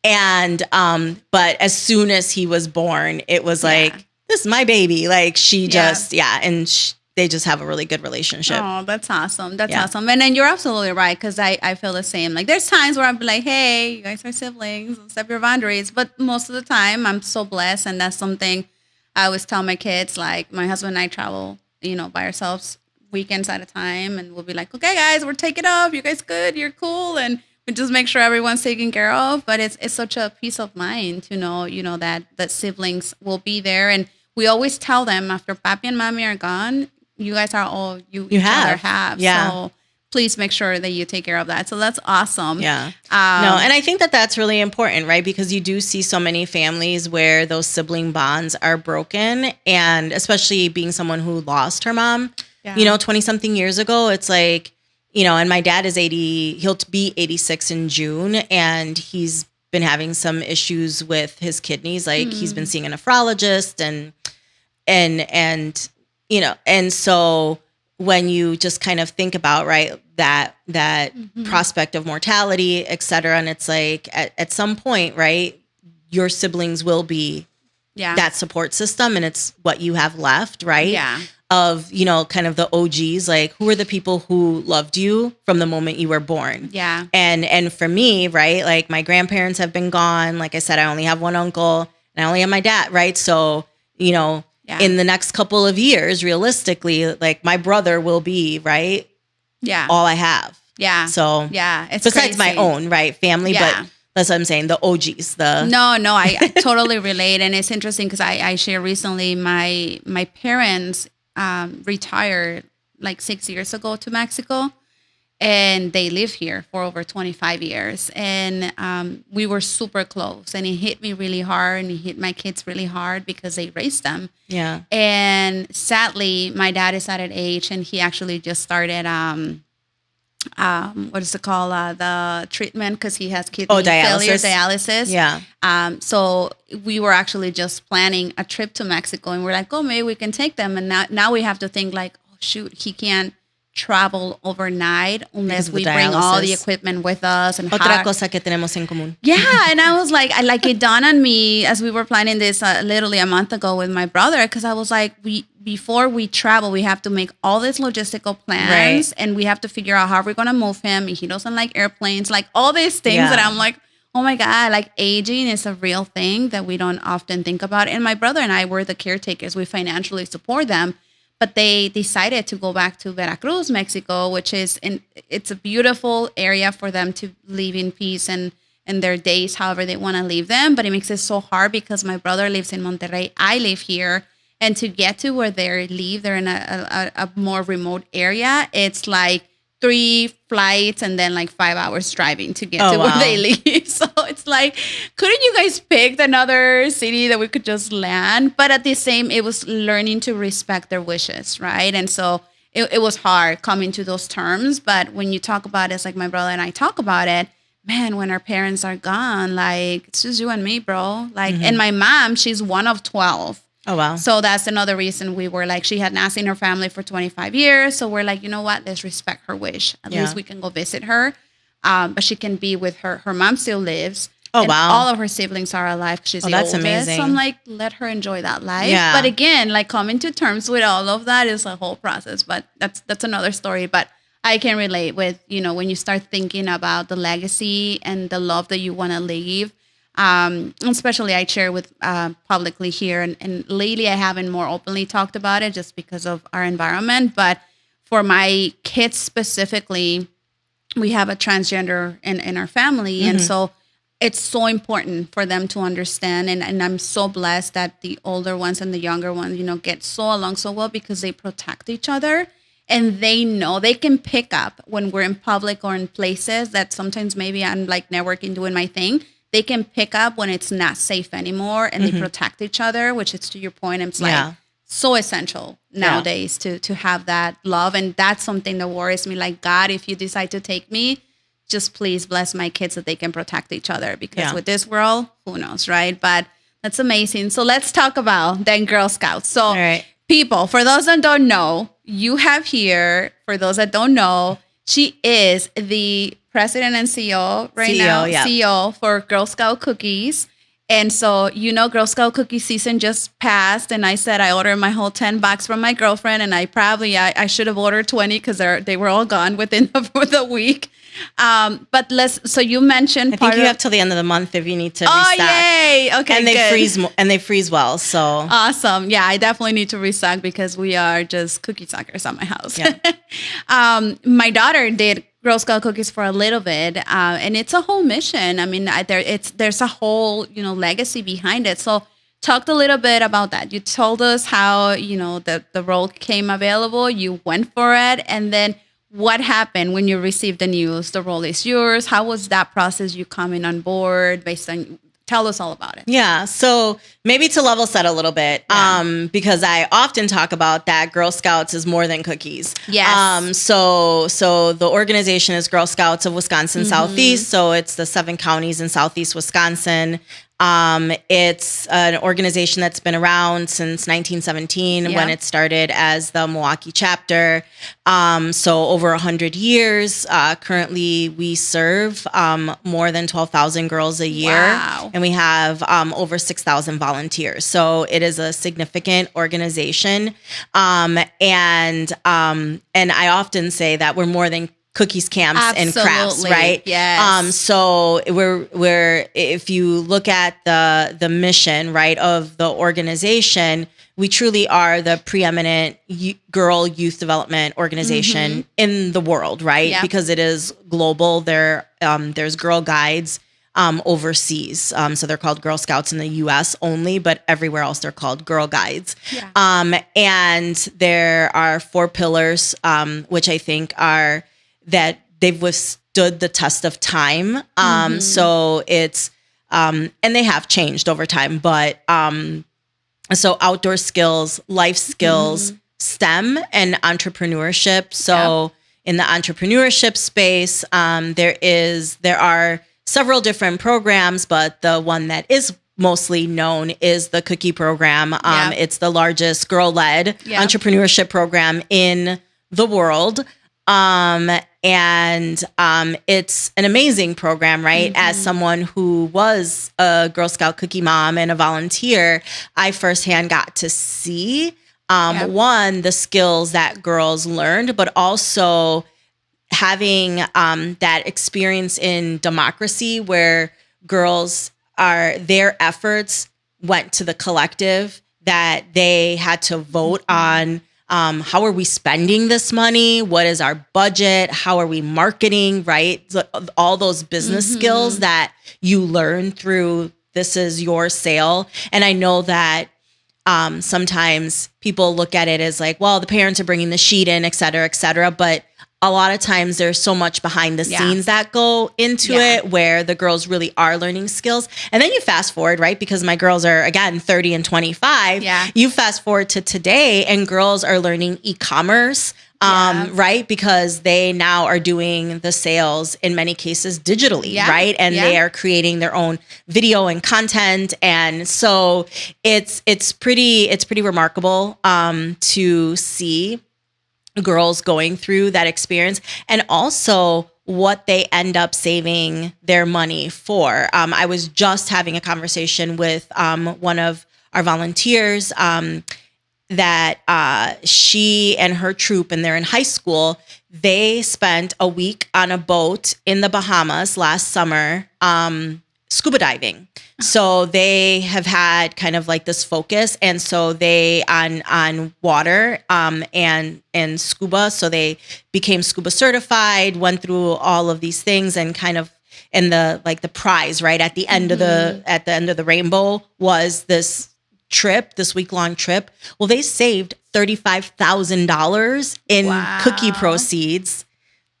And, but as soon as he was born, it was like, this is my baby. Like she just, and they just have a really good relationship. Oh, that's awesome. That's awesome. And then you're absolutely right, because I feel the same. Like there's times where I'm like, hey, you guys are siblings, set your boundaries. But most of the time I'm so blessed. And that's something I always tell my kids. Like my husband and I travel, by ourselves weekends at a time. And we'll be like, okay, guys, we're taking off. You guys good? You're cool. And we just make sure everyone's taken care of. But it's such a peace of mind to know, that siblings will be there. And we always tell them after Papi and Mommy are gone, you guys are all you have. Yeah. So please make sure that you take care of that. So that's awesome. Yeah. No, and I think that that's really important, right? Because you do see so many families where those sibling bonds are broken. And especially being someone who lost her mom, 20 something years ago, it's like, and my dad is 80, he'll be 86 in June. And he's been having some issues with his kidneys. Like he's been seeing a nephrologist and and so when you just kind of think about, right, that prospect of mortality, et cetera, and it's like at some point, right, your siblings will be that support system, and it's what you have left, right? Yeah. Of, kind of the OGs, like who are the people who loved you from the moment you were born? Yeah. And for me, right, like my grandparents have been gone. Like I said, I only have one uncle and I only have my dad, right? So, in the next couple of years, realistically, like my brother will be, right? Yeah. All I have. Yeah. So it's besides crazy. my own, right, family, but that's what I'm saying, the OGs. No, I totally relate. And it's interesting because I shared recently my parents retired like 6 years ago to Mexico. And they live here for over 25 years. And we were super close. And it hit me really hard. And it hit my kids really hard because they raised them. Yeah. And sadly, my dad is at an age, and he actually just started, what is it called? The treatment because he has kidney failure, dialysis. Yeah. So we were actually just planning a trip to Mexico. And we're like, oh, maybe we can take them. And now we have to think like, oh, shoot, he can't travel overnight unless we bring all the equipment with us. And otra cosa que tenemos en común. Yeah, and I was like, it dawned on me as we were planning this literally a month ago with my brother, because I was like, before we travel, we have to make all these logistical plans, and we have to figure out how we're going to move him. He doesn't like airplanes, like all these things that I'm like, oh my God, like aging is a real thing that we don't often think about. And my brother and I were the caretakers. We financially support them. But they decided to go back to Veracruz, Mexico, which it's a beautiful area for them to live in peace and their days, however they want to live them. But it makes it so hard because my brother lives in Monterrey. I live here. And to get to where they live, they're in a more remote area. It's like 3 flights and then like 5 hours driving to get to where they live. So it's like, couldn't you guys pick another city that we could just land? But at the same, it was learning to respect their wishes, right? And so it was hard coming to those terms. But when you talk about it, it's like my brother and I talk about it, man, when our parents are gone, like it's just you and me, bro. Like, and my mom, she's one of 12. Oh, wow. So that's another reason we were like, she had not seen her family for 25 years. So we're like, you know what? Let's respect her wish. At least we can go visit her. But she can be with her. Her mom still lives. Oh, and wow. All of her siblings are alive. She's the oldest. Amazing. So I'm like, let her enjoy that life. Yeah. But again, like coming to terms with all of that is a whole process. But that's another story. But I can relate with, when you start thinking about the legacy and the love that you want to leave. Especially I share with publicly here, and lately I haven't more openly talked about it just because of our environment. But for my kids specifically, we have a transgender in our family, and so it's so important for them to understand. And I'm so blessed that the older ones and the younger ones, get so along so well because they protect each other. And they know they can pick up when we're in public or in places that sometimes maybe I'm like networking, doing my thing. They can pick up when it's not safe anymore, and they protect each other, which is, to your point, it's like so essential nowadays to have that love. And that's something that worries me. Like, God, if you decide to take me, just please bless my kids that they can protect each other, because with this world, who knows, right? But that's amazing. So let's talk about then Girl Scouts. So people, for those that don't know, you have here, for those that don't know, she is the president and CEO CEO for Girl Scout Cookies. And so, Girl Scout cookie season just passed. And I said I ordered my whole 10 box from my girlfriend. And I should have ordered 20 because they were all gone within the week. But so you mentioned I think you have till the end of the month if you need to restock. Oh, yay. Okay, and they freeze well. So awesome. Yeah, I definitely need to restock because we are just cookie suckers at my house. Yeah. My daughter did Girl Scout cookies for a little bit, and it's a whole mission. I mean, there's a whole legacy behind it. So talked a little bit about that. You told us how the role came available. You went for it, and then what happened when you received the news? The role is yours. How was that process? You coming on board based on. Tell us all about it. Yeah. So maybe to level set a little bit, because I often talk about that Girl Scouts is more than cookies. Yes. So the organization is Girl Scouts of Wisconsin Southeast. So it's the 7 counties in Southeast Wisconsin. It's an organization that's been around since 1917 when it started as the Milwaukee chapter. So over 100 years, currently we serve, more than 12,000 girls a year. Wow. And we have, over 6,000 volunteers. So it is a significant organization. And I often say that we're more than cookies, camps, and crafts, right? Yes. So we're if you look at the mission, right, of the organization, we truly are the preeminent girl youth development organization in the world, right? Yep. Because it is global. There's Girl Guides overseas. So they're called Girl Scouts in the US only, but everywhere else they're called Girl Guides. Yeah. And there are 4 pillars, which I think are that they've withstood the test of time. So it's, and they have changed over time, but so outdoor skills, life skills, STEM, and entrepreneurship. So in the entrepreneurship space, there are several different programs, but the one that is mostly known is the Cookie Program. It's the largest girl-led entrepreneurship program in the world. And it's an amazing program, right? As someone who was a Girl Scout cookie mom and a volunteer, I firsthand got to see, one, the skills that girls learned, but also having that experience in democracy where girls their efforts went to the collective, that they had to vote on how are we spending this money? What is our budget? How are we marketing, right? So all those business skills that you learn through this is your sale. And I know that sometimes people look at it as like, well, the parents are bringing the sheet in, et cetera, but a lot of times there's so much behind the scenes that go into it where the girls really are learning skills. And then you fast forward, right? Because my girls are, again, 30 and 25. Yeah. You fast forward to today and girls are learning e-commerce, right? Because they now are doing the sales in many cases digitally, right? And they are creating their own video and content. And so it's pretty remarkable to see girls going through that experience, and also what they end up saving their money for. I was just having a conversation with one of our volunteers that she and her troop, and they're in high school, they spent a week on a boat in the Bahamas last summer scuba diving. So they have had kind of like this focus, and so they on water and scuba. So they became scuba certified, went through all of these things, and kind of the prize right at the end of the rainbow was this week-long trip. Well, they saved $35,000 in cookie proceeds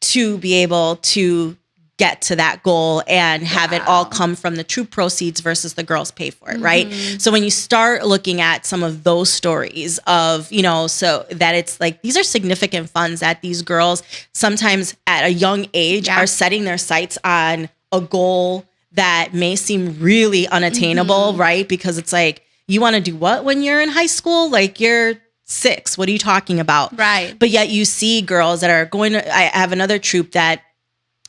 to be able to get to that goal and have it all come from the true proceeds versus the girls pay for it, right? So when you start looking at some of those stories of, so that it's like, these are significant funds that these girls sometimes at a young age are setting their sights on a goal that may seem really unattainable, right? Because it's like, you want to do what when you're in high school? Like you're 6. What are you talking about? Right. But yet you see girls that are going to, I have another troop that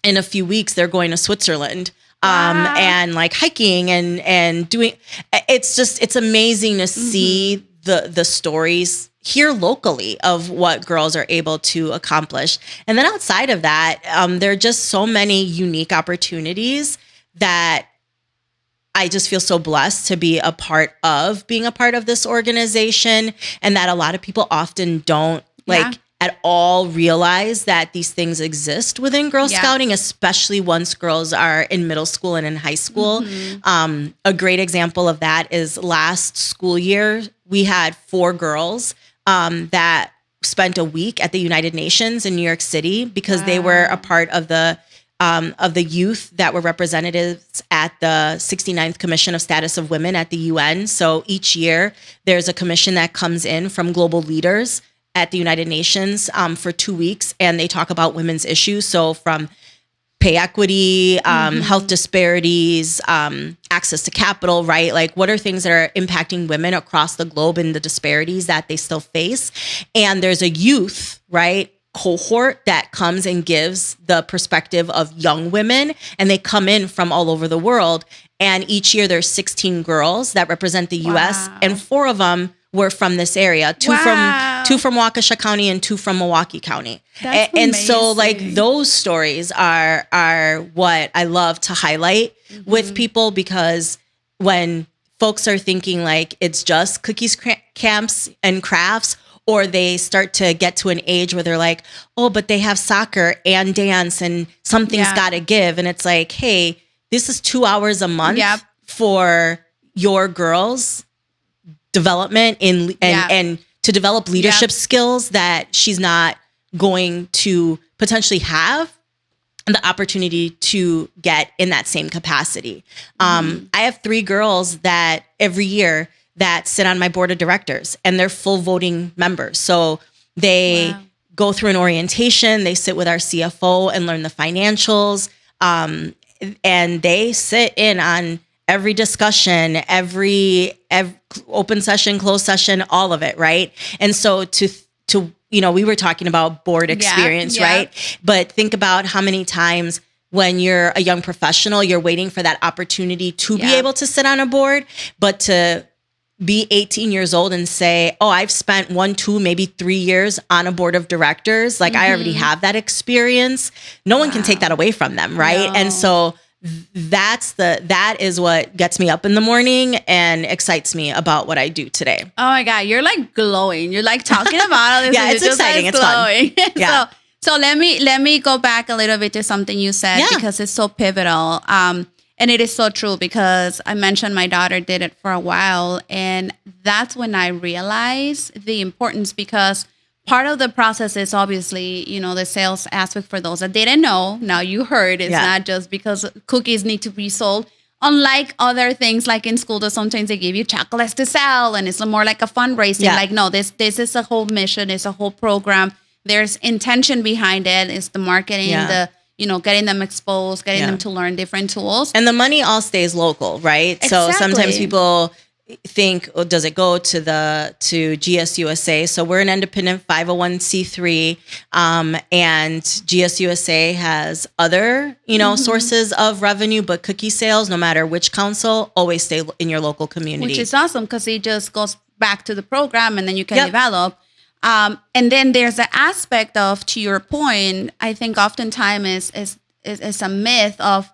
in a few weeks, they're going to Switzerland and like hiking and doing, it's amazing to see the stories here locally of what girls are able to accomplish. And then outside of that, there are just so many unique opportunities that I just feel so blessed to be a part of this organization, and that a lot of people often don't at all realize that these things exist within Girl Scouting, especially once girls are in middle school and in high school. A great example of that is last school year, we had 4 girls that spent a week at the United Nations in New York City because they were a part of the youth that were representatives at the 69th Commission of Status of Women at the UN. So each year there's a commission that comes in from global leaders at the United Nations for 2 weeks, and they talk about women's issues. So from pay equity, health disparities, access to capital, right? Like what are things that are impacting women across the globe and the disparities that they still face? And there's a youth, right, cohort that comes and gives the perspective of young women, and they come in from all over the world. And each year there's 16 girls that represent the US, and 4 of them were from this area, 2 from Waukesha County and 2 from Milwaukee County. And so like those stories are what I love to highlight with people, because when folks are thinking like it's just cookies, camps, and crafts, or they start to get to an age where they're like, oh, but they have soccer and dance and something's got to give. And it's like, hey, this is 2 hours a month for your girls' development and to develop leadership skills that she's not going to potentially have the opportunity to get in that same capacity. I have 3 girls that every year that sit on my board of directors, and they're full voting members. So they go through an orientation, they sit with our CFO and learn the financials, and they sit in on every discussion, every open session, closed session, all of it, right? And so to we were talking about board experience, right? But think about how many times when you're a young professional, you're waiting for that opportunity to be able to sit on a board, but to be 18 years old and say, oh, I've spent 1, 2, maybe 3 years on a board of directors. Like I already have that experience. No one can take that away from them, right? No. And so that is what gets me up in the morning and excites me about what I do today. Oh my God, you're like glowing. You're like talking about all this. Yeah, it's exciting. It's glowing. Fun. Yeah. So let me go back a little bit to something you said because it's so pivotal. And it is so true because I mentioned my daughter did it for a while, and that's when I realized the importance, because part of the process is obviously, the sales aspect for those that didn't know. Now you heard it's not just because cookies need to be sold. Unlike other things like in school that sometimes they give you chocolates to sell and it's more like a fundraising. Yeah. Like, no, this is a whole mission. It's a whole program. There's intention behind it. It's the marketing, getting them exposed, getting them to learn different tools. And the money all stays local, right? Exactly. So sometimes people think, does it go to GSUSA? So we're an independent 501c3, and GSUSA has other, sources of revenue, but cookie sales, no matter which council, always stay in your local community. Which is awesome because it just goes back to the program and then you can develop. And then there's an aspect of, to your point, I think oftentimes is a myth of,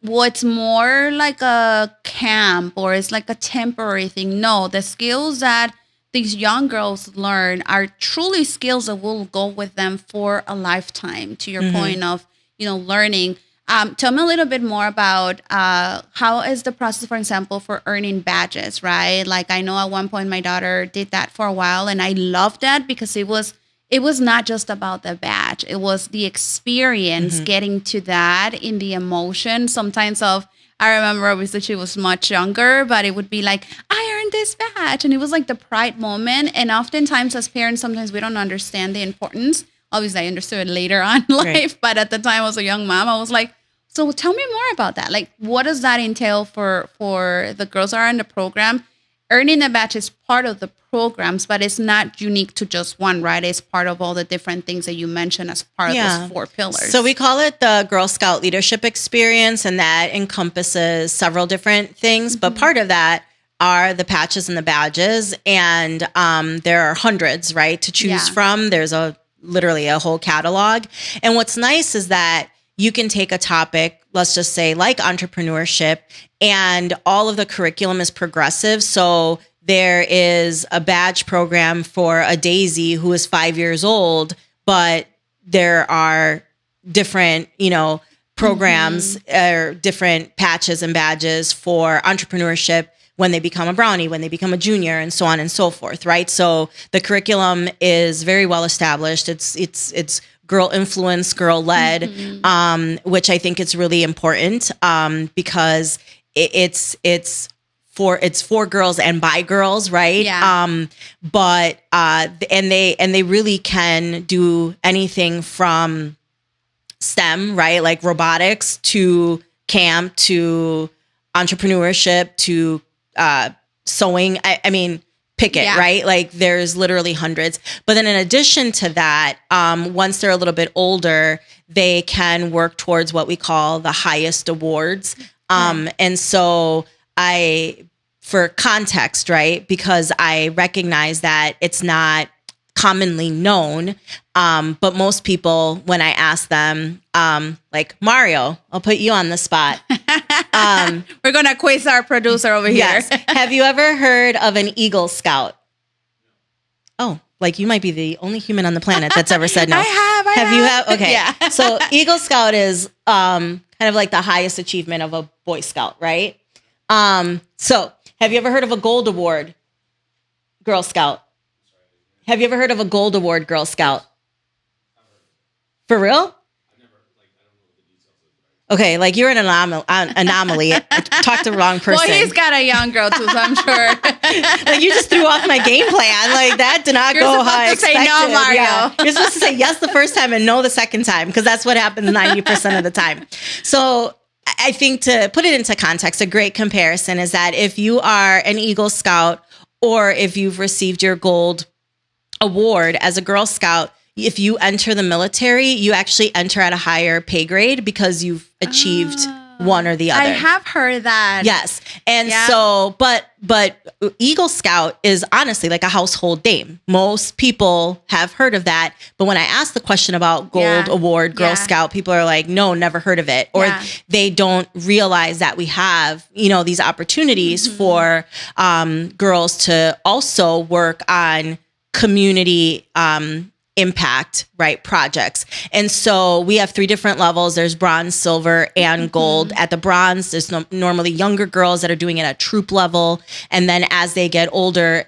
well, it's more like a camp or it's like a temporary thing. No, the skills that these young girls learn are truly skills that will go with them for a lifetime, to your point of, learning. Tell me a little bit more about how is the process, for example, for earning badges, right? Like I know at one point my daughter did that for a while, and I loved that because it was not just about the badge. It was the experience getting to that, in the emotion. Sometimes I remember obviously she was much younger, but it would be like, I earned this badge. And it was like the pride moment. And oftentimes as parents, sometimes we don't understand the importance. Obviously I understood it later on in life, right. But at the time I was a young mom, I was like, so tell me more about that. Like, what does that entail for the girls that are in the program? Earning a badge is part of the programs, but it's not unique to just one, right? It's part of all the different things that you mentioned as part of those 4 pillars. So we call it the Girl Scout Leadership Experience, and that encompasses several different things. But part of that are the patches and the badges, and there are hundreds, right, to choose from. There's literally a whole catalog. And what's nice is that you can take a topic, let's just say like entrepreneurship, and all of the curriculum is progressive. So there is a badge program for a Daisy who is 5 years old, but there are different, programs or different patches and badges for entrepreneurship when they become a brownie, when they become a junior, and so on and so forth, right? So the curriculum is very well established. It's girl influenced, girl led, which I think is really important because it's for girls and by girls, right? Yeah. But they really can do anything from STEM, right? Like robotics to camp to entrepreneurship to sewing. I mean, pick it, right? Like there's literally hundreds. But then in addition to that, once they're a little bit older, they can work towards what we call the highest awards. And so for context, right? Because I recognize that it's not commonly known. But most people, when I ask them, like Mario, I'll put you on the spot. We're going to quiz our producer over here. Yes. Have you ever heard of an Eagle Scout? Oh, like you might be the only human on the planet that's ever said no. I have. You have? Okay. Yeah. So Eagle Scout is kind of like the highest achievement of a Boy Scout, right? So have you ever heard of a Gold Award Girl Scout? Have you ever heard of a Gold Award Girl Scout? For real? Okay, like you're an anomaly. I talked to the wrong person. Well, he's got a young girl too, so I'm sure. Like you just threw off my game plan. Like that did not go how I expected. You're supposed to say no, Mario. Yeah. You're supposed to say yes the first time and no the second time because that's what happens 90% of the time. So I think to put it into context, a great comparison is that if you are an Eagle Scout or if you've received your Gold Award as a Girl Scout, if you enter the military, you actually enter at a higher pay grade because you've achieved one or the other. I have heard that. Yes. And so, but Eagle Scout is honestly like a household name. Most people have heard of that. But when I ask the question about Gold Award Girl Scout, people are like, no, never heard of it. Or they don't realize that we have, these opportunities for girls to also work on community impact, right, projects. And so we have 3 different levels. There's bronze, silver, and gold. At the bronze, there's normally younger girls that are doing it at troop level. And then as they get older,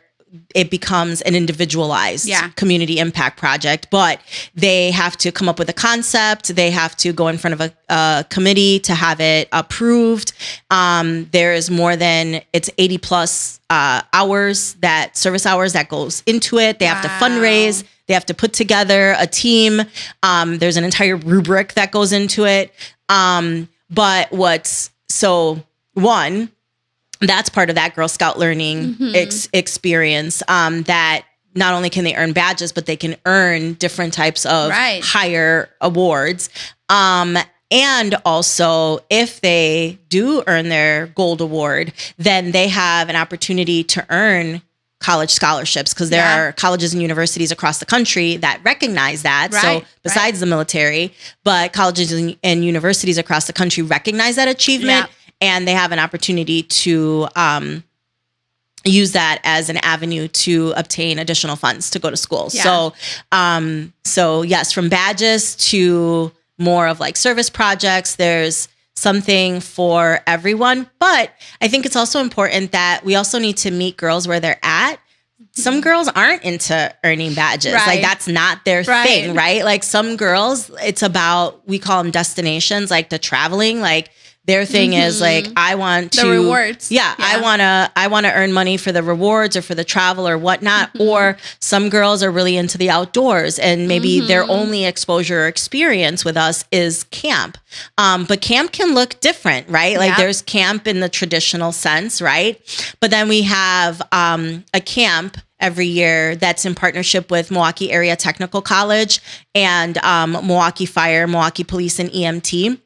it becomes an individualized community impact project. But they have to come up with a concept. They have to go in front of a committee to have it approved. There is more than, it's 80 plus service hours that goes into it. They have to fundraise. They have to put together a team. There's an entire rubric that goes into it. But that's part of that Girl Scout learning experience, that not only can they earn badges, but they can earn different types of higher awards. And also, if they do earn their Gold Award, then they have an opportunity to earn college scholarships because there are colleges and universities across the country that recognize that. So besides the military, but colleges and universities across the country recognize that achievement and they have an opportunity to use that as an avenue to obtain additional funds to go to school. So yes, from badges to more of like service projects, there's something for everyone. But I think it's also important that we also need to meet girls where they're at. Some girls aren't into earning badges. Like that's not their thing, right? Like some girls, it's about, we call them destinations, like the traveling, like their thing is like, I want to, the rewards. I want to earn money for the rewards or for the travel or whatnot. Or some girls are really into the outdoors and maybe their only exposure or experience with us is camp. But camp can look different, right? Like there's camp in the traditional sense, right? But then we have a camp every year that's in partnership with Milwaukee Area Technical College and Milwaukee Fire, Milwaukee Police, and EMT.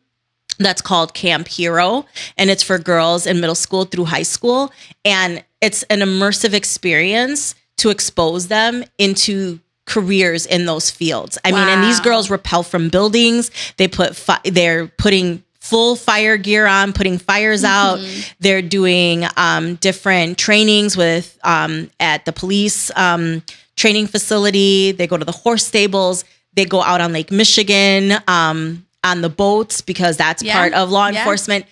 That's called Camp Hero, and it's for girls in middle school through high school. And it's an immersive experience to expose them into careers in those fields. I mean, and these girls rappel from buildings. They're putting full fire gear on, putting fires out. They're doing different trainings with at the police training facility. They go to the horse stables. They go out on Lake Michigan. On the boats, because that's part of law enforcement.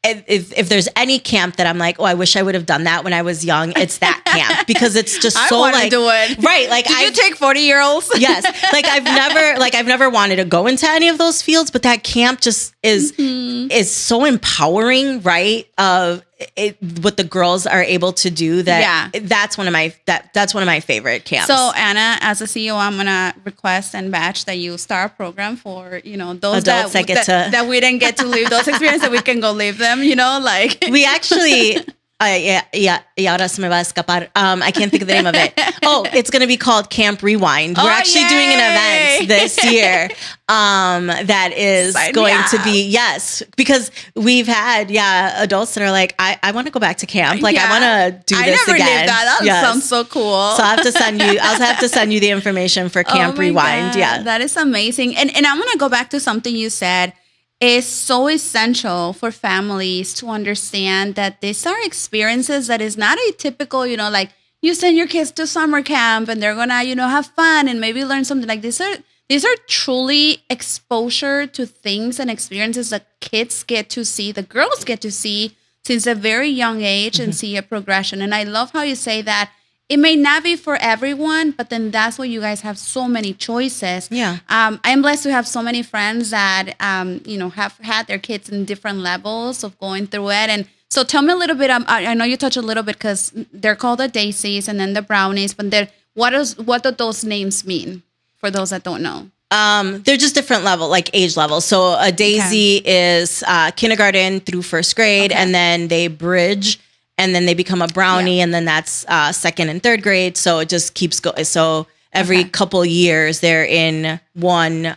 If there's any camp that I'm like, oh, I wish I would have done that when I was young, it's that camp because it's just so like, do it. Right. Like, did you take 40-year-olds? Yes. Like I've never wanted to go into any of those fields, but that camp just is so empowering, right? What the girls are able to do that's one of my favorite camps. So Anna, as a CEO, I'm gonna request and batch that you start a program for those adults that we didn't get to live those experiences, that we can go live them. Like we actually. Y ahora se me va a escapar. I can't think of the name of it. Oh, it's going to be called Camp Rewind. We're actually doing an event this year that is going to be, because we've had, adults that are like, I want to go back to camp. Like, I want to do this again. I never did that. That sounds so cool. So I'll have to send you the information for Camp Rewind. God. Yeah. That is amazing. And I'm going to go back to something you said. is so essential for families to understand that these are experiences that is not a typical, like you send your kids to summer camp and they're gonna, have fun and maybe learn something. Like these are truly exposure to things and experiences that kids get to see, the girls get to see since a very young age and see a progression. And I love how you say that it may not be for everyone, but then that's why you guys have so many choices. Yeah. I'm blessed to have so many friends that, have had their kids in different levels of going through it. And so tell me a little bit, I know you touched a little bit because they're called the Daisies and then the Brownies, but what do those names mean for those that don't know? They're just different level, like age levels. So a Daisy is kindergarten through first grade, and then they bridge, and then they become a Brownie, and then that's second and third grade. So it just keeps going. So every couple years they're in one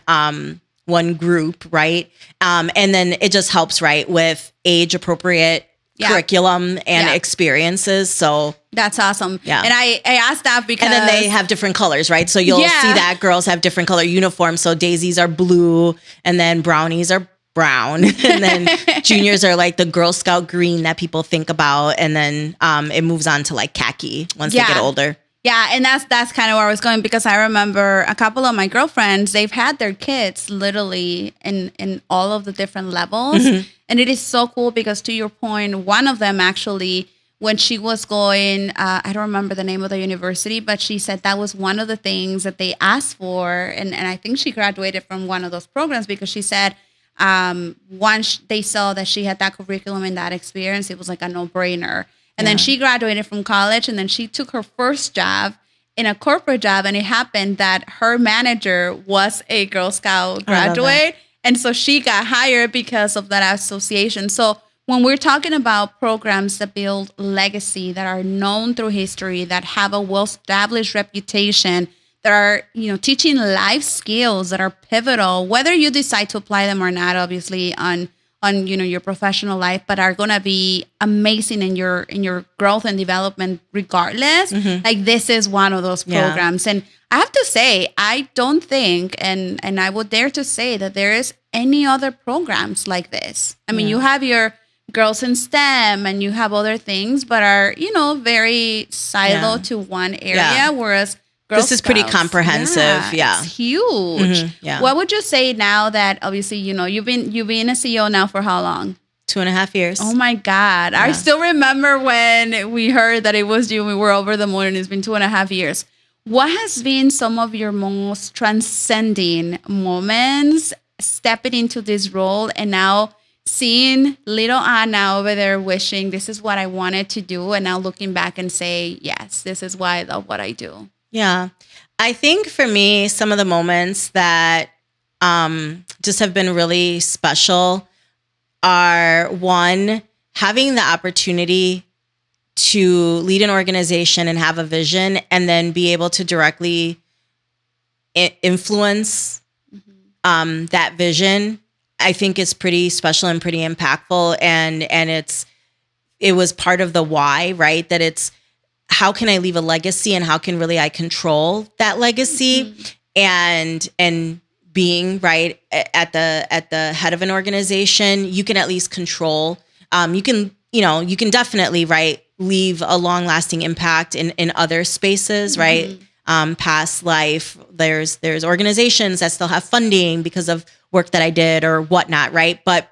group, right? And then it just helps, right, with age appropriate curriculum and experiences. So that's awesome. Yeah. And I asked that because... And then they have different colors, right? So you'll see that girls have different color uniforms. So Daisies are blue and then Brownies are brown. And then juniors are like the Girl Scout green that people think about. And then it moves on to like khaki once they get older. Yeah, and that's kind of where I was going, because I remember a couple of my girlfriends, they've had their kids literally in all of the different levels. And it is so cool because, to your point, one of them actually, when she was going, I don't remember the name of the university, but she said that was one of the things that they asked for. And I think she graduated from one of those programs because she said once they saw that she had that curriculum and that experience, it was like a no-brainer. And then she graduated from college, and then she took her first job in a corporate job, and it happened that her manager was a Girl Scout graduate. And so she got hired because of that association. So when we're talking about programs that build legacy, that are known through history, that have a well-established reputation, that are, teaching life skills that are pivotal, whether you decide to apply them or not, obviously, on your professional life, but are going to be amazing in your growth and development regardless. Like, this is one of those programs. And I have to say, I don't think, and I would dare to say, that there is any other programs like this. I mean, you have your Girls in STEM and you have other things, but are, very siloed to one area, whereas This is pretty comprehensive. Yeah. It's huge. Yeah. What would you say now that obviously, you've been a CEO now for how long? 2.5 years. Oh my God. Yeah. I still remember when we heard that it was you. We were over the moon, and it's been 2.5 years. What has been some of your most transcending moments stepping into this role and now seeing little Anna over there wishing this is what I wanted to do, and now looking back and say, yes, this is why I love what I do? Yeah. I think for me, some of the moments that just have been really special are, one, having the opportunity to lead an organization and have a vision, and then be able to directly influence that vision. I think is pretty special and pretty impactful. And it was part of the why, right? That it's, how can I leave a legacy, and how can really I control that legacy? And being right at the head of an organization, you can at least control. You can definitely, right, leave a long lasting impact in other spaces, right? Past life, there's organizations that still have funding because of work that I did or whatnot, right? But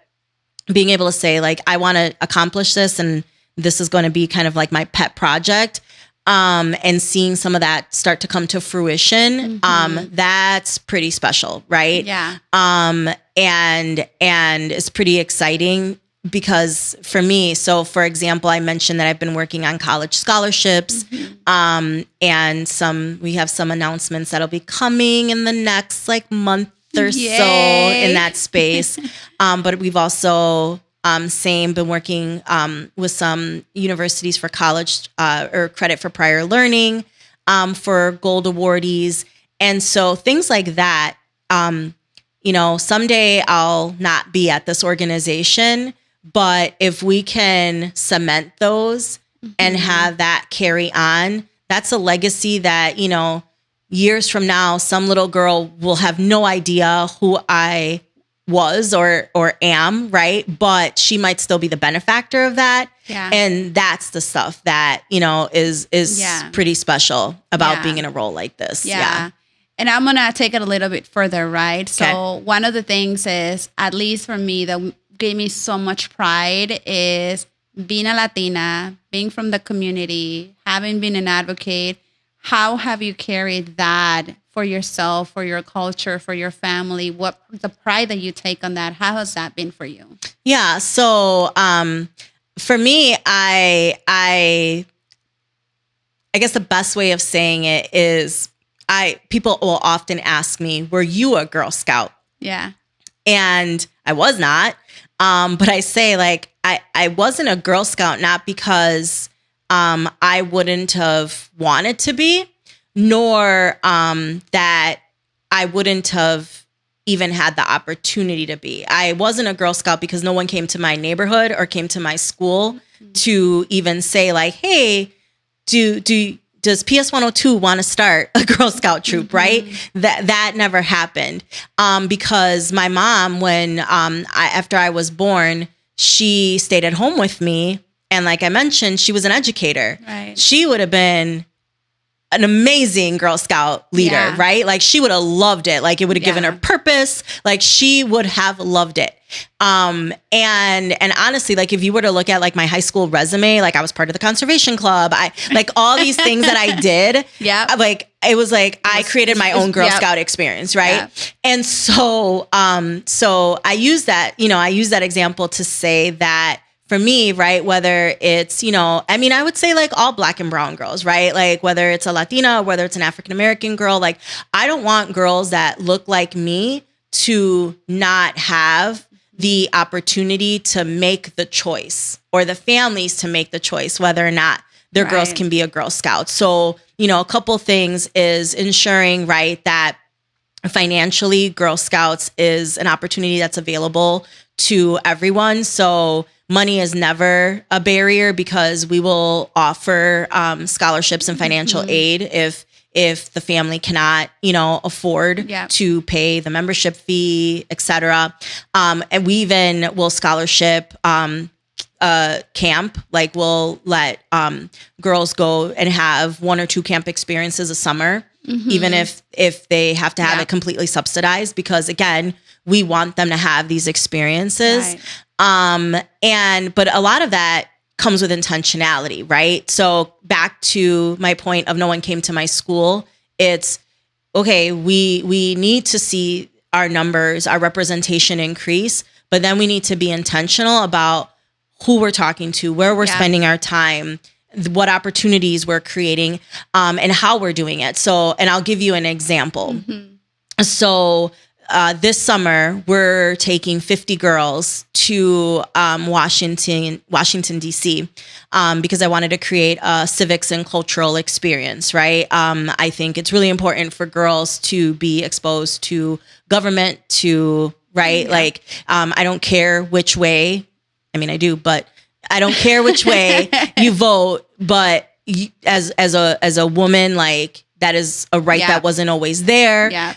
being able to say, like, I want to accomplish this, and this is going to be kind of like my pet project, and seeing some of that start to come to fruition, that's pretty special, right? Yeah. And it's pretty exciting because for me, so for example, I mentioned that I've been working on college scholarships, and we have some announcements that'll be coming in the next month or so in that space. But we've also been working with some universities for college or credit for prior learning for gold awardees. And so things like that, someday I'll not be at this organization, but if we can cement those and have that carry on, that's a legacy that, years from now, some little girl will have no idea who I was or am, right? But she might still be the benefactor of that. Yeah. And that's the stuff that, is pretty special about being in a role like this. Yeah. And I'm going to take it a little bit further, right? Okay. So one of the things is, at least for me, that gave me so much pride is being a Latina, being from the community, having been an advocate. How have you carried that for yourself, for your culture, for your family? What the pride that you take on that? How has that been for you? Yeah. So for me, I guess the best way of saying it is people will often ask me, were you a Girl Scout? Yeah. And I was not. But I say, like, I wasn't a Girl Scout, not because I wouldn't have wanted to be, nor that I wouldn't have even had the opportunity to be. I wasn't a Girl Scout because no one came to my neighborhood or came to my school to even say, like, hey, does PS 102 want to start a Girl Scout troop, right? That never happened. Because my mom, when after I was born, she stayed at home with me. And like I mentioned, she was an educator. Right. She would have been an amazing Girl Scout leader, right? Like, she would have loved it. Like, it would have given her purpose. Like, she would have loved it. And honestly, like, if you were to look at like my high school resume, like, I was part of the conservation club. I like all these things that I did. Like, it was like I created my own Girl Scout experience, right? Yeah. And so I use that, I use that example to say that for me, right, whether it's, I would say like all Black and brown girls, right? Like, whether it's a Latina, whether it's an African-American girl, like, I don't want girls that look like me to not have the opportunity to make the choice, or the families to make the choice, whether or not their girls can be a Girl Scout. So, a couple things is ensuring, right, that financially Girl Scouts is an opportunity that's available to everyone. So money is never a barrier, because we will offer scholarships and financial aid if the family cannot, afford to pay the membership fee, et cetera. And we even will scholarship camp. Like, we'll let girls go and have 1 or 2 camp experiences a summer, even if they have to have it completely subsidized, because again, we want them to have these experiences. But a lot of that comes with intentionality, right? So back to my point of no one came to my school, it's okay, we need to see our numbers, our representation increase, but then we need to be intentional about who we're talking to, where we're spending our time, what opportunities we're creating, and how we're doing it. So, and I'll give you an example. So this summer, we're taking 50 girls to Washington, D.C., because I wanted to create a civics and cultural experience, right? I think it's really important for girls to be exposed to government, right? Like, I don't care which way. I mean, I do, but I don't care which way you vote. But as a woman, like, that is a right that wasn't always there.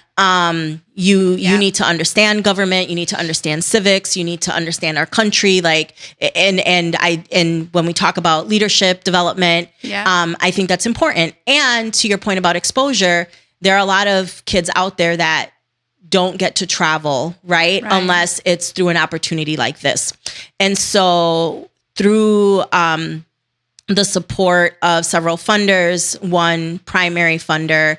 You need to understand government. You need to understand civics. You need to understand our country. Like, and when we talk about leadership development, I think that's important. And to your point about exposure, there are a lot of kids out there that don't get to travel, right? Unless it's through an opportunity like this. And so through the support of several funders, one primary funder,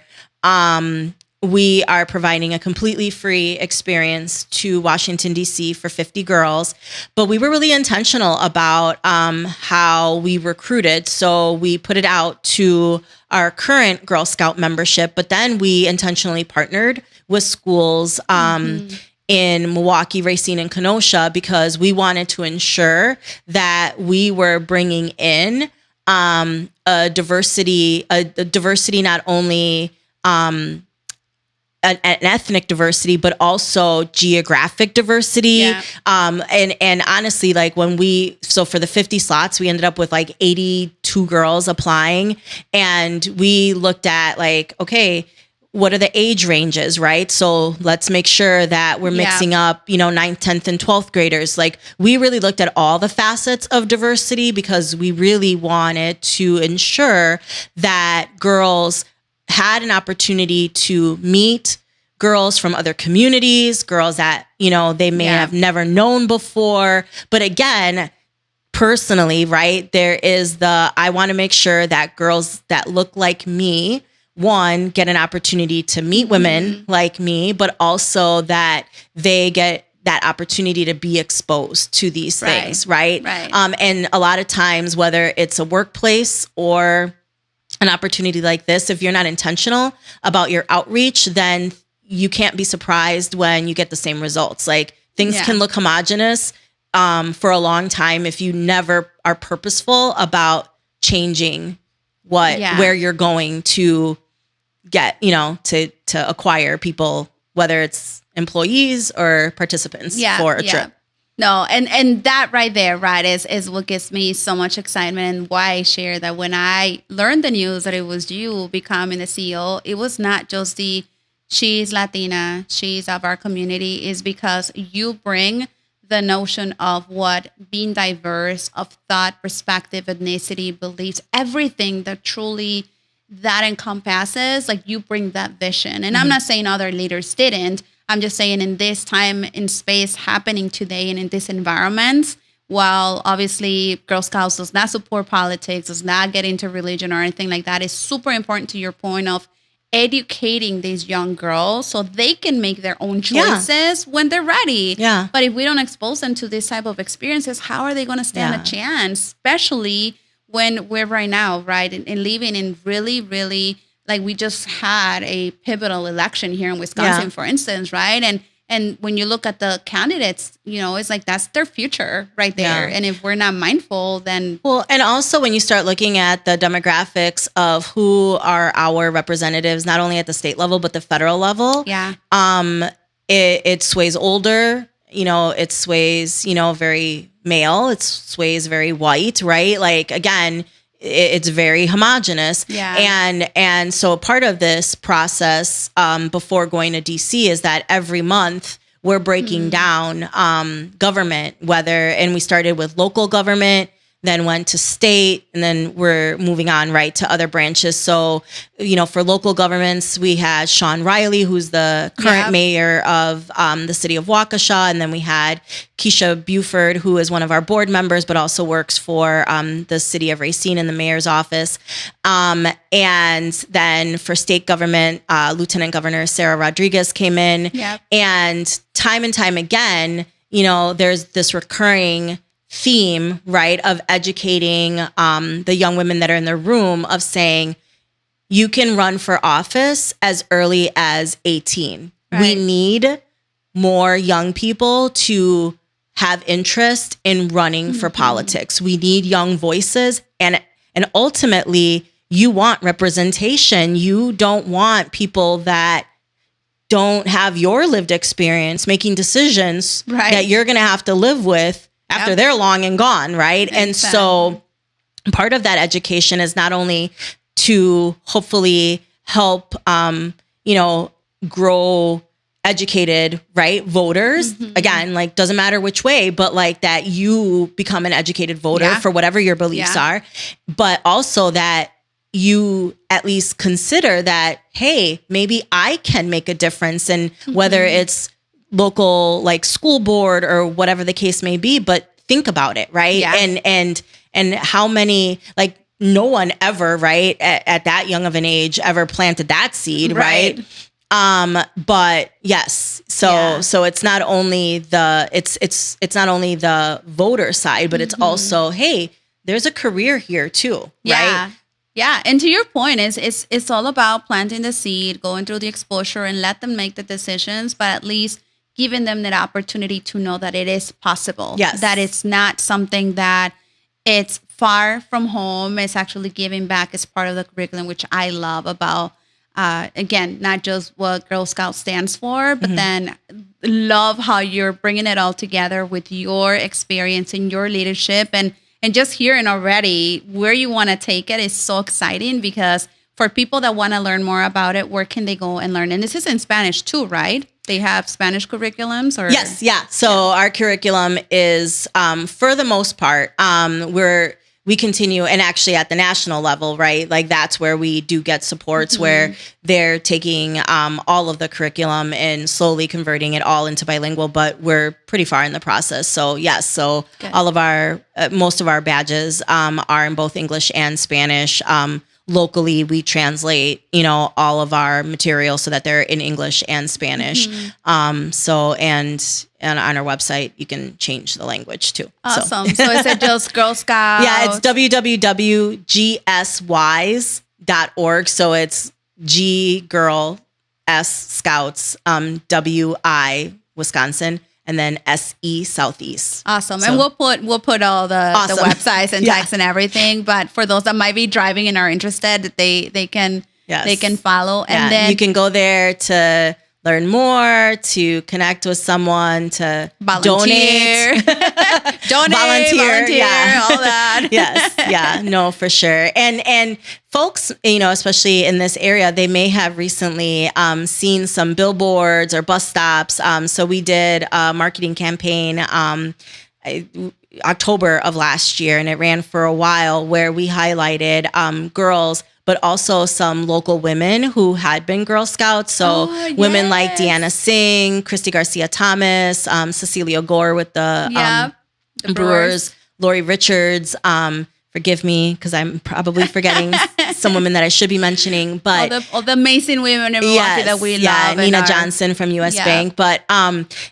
we are providing a completely free experience to Washington, D.C. for 50 girls. But we were really intentional about how we recruited. So we put it out to our current Girl Scout membership, but then we intentionally partnered with schools in Milwaukee, Racine, and Kenosha, because we wanted to ensure that we were bringing in a diversity, not only an ethnic diversity, but also geographic diversity. And honestly, like, so for the 50 slots, we ended up with like 82 girls applying, and we looked at like, okay, what are the age ranges, right? So let's make sure that we're mixing up, 9th, 10th, and 12th graders. Like, we really looked at all the facets of diversity because we really wanted to ensure that girls had an opportunity to meet girls from other communities, girls that, they may have never known before. But again, personally, right, there is I want to make sure that girls that look like me, one, get an opportunity to meet women like me, but also that they get that opportunity to be exposed to these things, right? And a lot of times, whether it's a workplace or an opportunity like this, if you're not intentional about your outreach, then you can't be surprised when you get the same results. Like, things can look homogenous for a long time if you never are purposeful about changing where you're going to get, to acquire people, whether it's employees or participants for a trip. No, and that right there, right, is what gives me so much excitement, and why I share that when I learned the news that it was you becoming the CEO, it was not just she's Latina, she's of our community, is because you bring the notion of what being diverse, of thought, perspective, ethnicity, beliefs, everything that truly that encompasses, like, you bring that vision. And I'm not saying other leaders didn't. I'm just saying in this time and space happening today and in this environment, while obviously Girl Scouts does not support politics, does not get into religion or anything like that, is super important to your point of educating these young girls so they can make their own choices when they're ready. But if we don't expose them to this type of experiences, how are they going to stand a chance, especially when we're right now, right, and living in really, really, like, we just had a pivotal election here in Wisconsin, for instance, right? And when you look at the candidates, it's like that's their future right there. And if we're not mindful, then... Well, and also when you start looking at the demographics of who are our representatives, not only at the state level, but the federal level, it sways older, it sways, very male, it sways very white, right? Like, again, it's very homogenous. And so part of this process before going to DC is that every month we're breaking down government, and we started with local government, then went to state, and then we're moving on right to other branches. So, for local governments, we had Sean Riley, who's the current mayor of the city of Waukesha. And then we had Keisha Buford, who is one of our board members, but also works for the city of Racine in the mayor's office. And then for state government, Lieutenant Governor Sarah Rodriguez came in. And time again, there's this recurring theme, right, of educating the young women that are in the room, of saying you can run for office as early as 18. We need more young people to have interest in running for politics. We need young voices, and ultimately you want representation. You don't want people that don't have your lived experience making decisions that you're going to have to live with after they're long and gone, right? And so part of that education is not only to hopefully help, grow educated, right, voters. Again, like, doesn't matter which way, but like that you become an educated voter for whatever your beliefs are, but also that you at least consider that, hey, maybe I can make a difference, and whether it's local, like, school board or whatever the case may be, but think about it, right? And how many, like, no one ever, right, at that young of an age ever planted that seed, right? But yes, so it's not only it's not only the voter side, but it's also, hey, there's a career here too, right? Yeah, and to your point, it's all about planting the seed, going through the exposure, and let them make the decisions, but at least giving them that opportunity to know that it is possible. That it's not something that it's far from home. It's actually giving back as part of the curriculum, which I love about, again, not just what Girl Scout stands for, but then love how you're bringing it all together with your experience and your leadership. And just hearing already where you want to take it is so exciting, because for people that want to learn more about it, where can they go and learn? And this is in Spanish too, right? They have Spanish curriculums, or yes, yeah. So our curriculum is, for the most part, we continue, and actually at the national level, right? Like that's where we do get supports where they're taking all of the curriculum and slowly converting it all into bilingual, but we're pretty far in the process. So yes, so Good. all of our, most of our badges are in both English and Spanish. Locally, we translate, all of our materials so that they're in English and Spanish. So, and on our website, you can change the language too. Awesome. So is it just Girl Scouts? Yeah, it's www.gswise.org. So it's G Girl S Scouts, WI Wisconsin, and then SE Southeast. Awesome. So, and we'll put all the websites and text and everything. But for those that might be driving and are interested, they can follow. And then you can go there to learn more, to connect with someone, to volunteer. Volunteer, all that. Yes, yeah, no, for sure. And folks, especially in this area, they may have recently seen some billboards or bus stops. So we did a marketing campaign October of last year, and it ran for a while, where we highlighted girls, but also some local women who had been Girl Scouts. So women like Deanna Singh, Christy Garcia Thomas, Cecilia Gore with the Brewers, Lori Richards. Forgive me because I'm probably forgetting some women that I should be mentioning. But all the amazing women in Milwaukee that we love. Nina Johnson from US Bank. But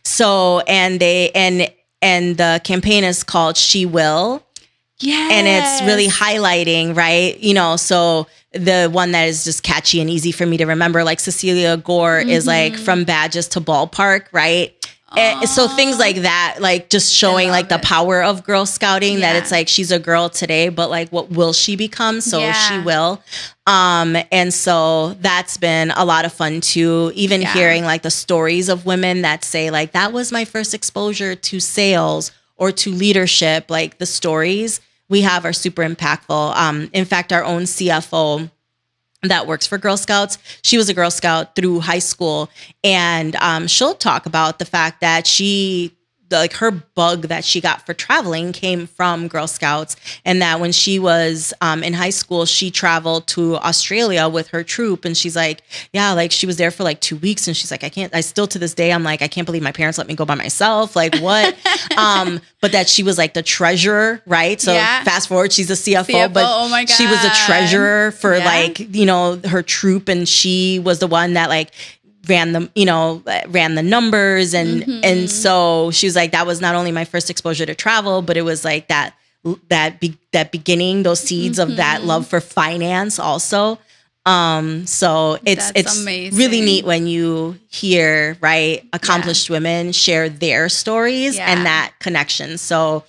so and the campaign is called She Will. Yes. And it's really highlighting, right? So the one that is just catchy and easy for me to remember, like Cecilia Gore is like from badges to ballpark, right? And so things like that, like just showing like the power of Girl Scouting, that it's like she's a girl today, but like what will she become? So she will. And so that's been a lot of fun too, even hearing like the stories of women that say like, that was my first exposure to sales or to leadership. Like the stories we have are super impactful. In fact, our own CFO that works for Girl Scouts, she was a Girl Scout through high school, and she'll talk about the fact that her bug that she got for traveling came from Girl Scouts, and that when she was in high school, she traveled to Australia with her troop, and she's like, she was there for like 2 weeks, and she's like, I still to this day, I'm like, I can't believe my parents let me go by myself, like what? But that she was like the treasurer, right? So fast forward, she's a CFO, but oh my God. She was a treasurer for like, her troop, and she was the one that like ran the numbers, and so she was like, that was not only my first exposure to travel, but it was like that beginning, those seeds of that love for finance also. So it's amazing. Really neat when you hear, right, accomplished women share their stories and that connection. So,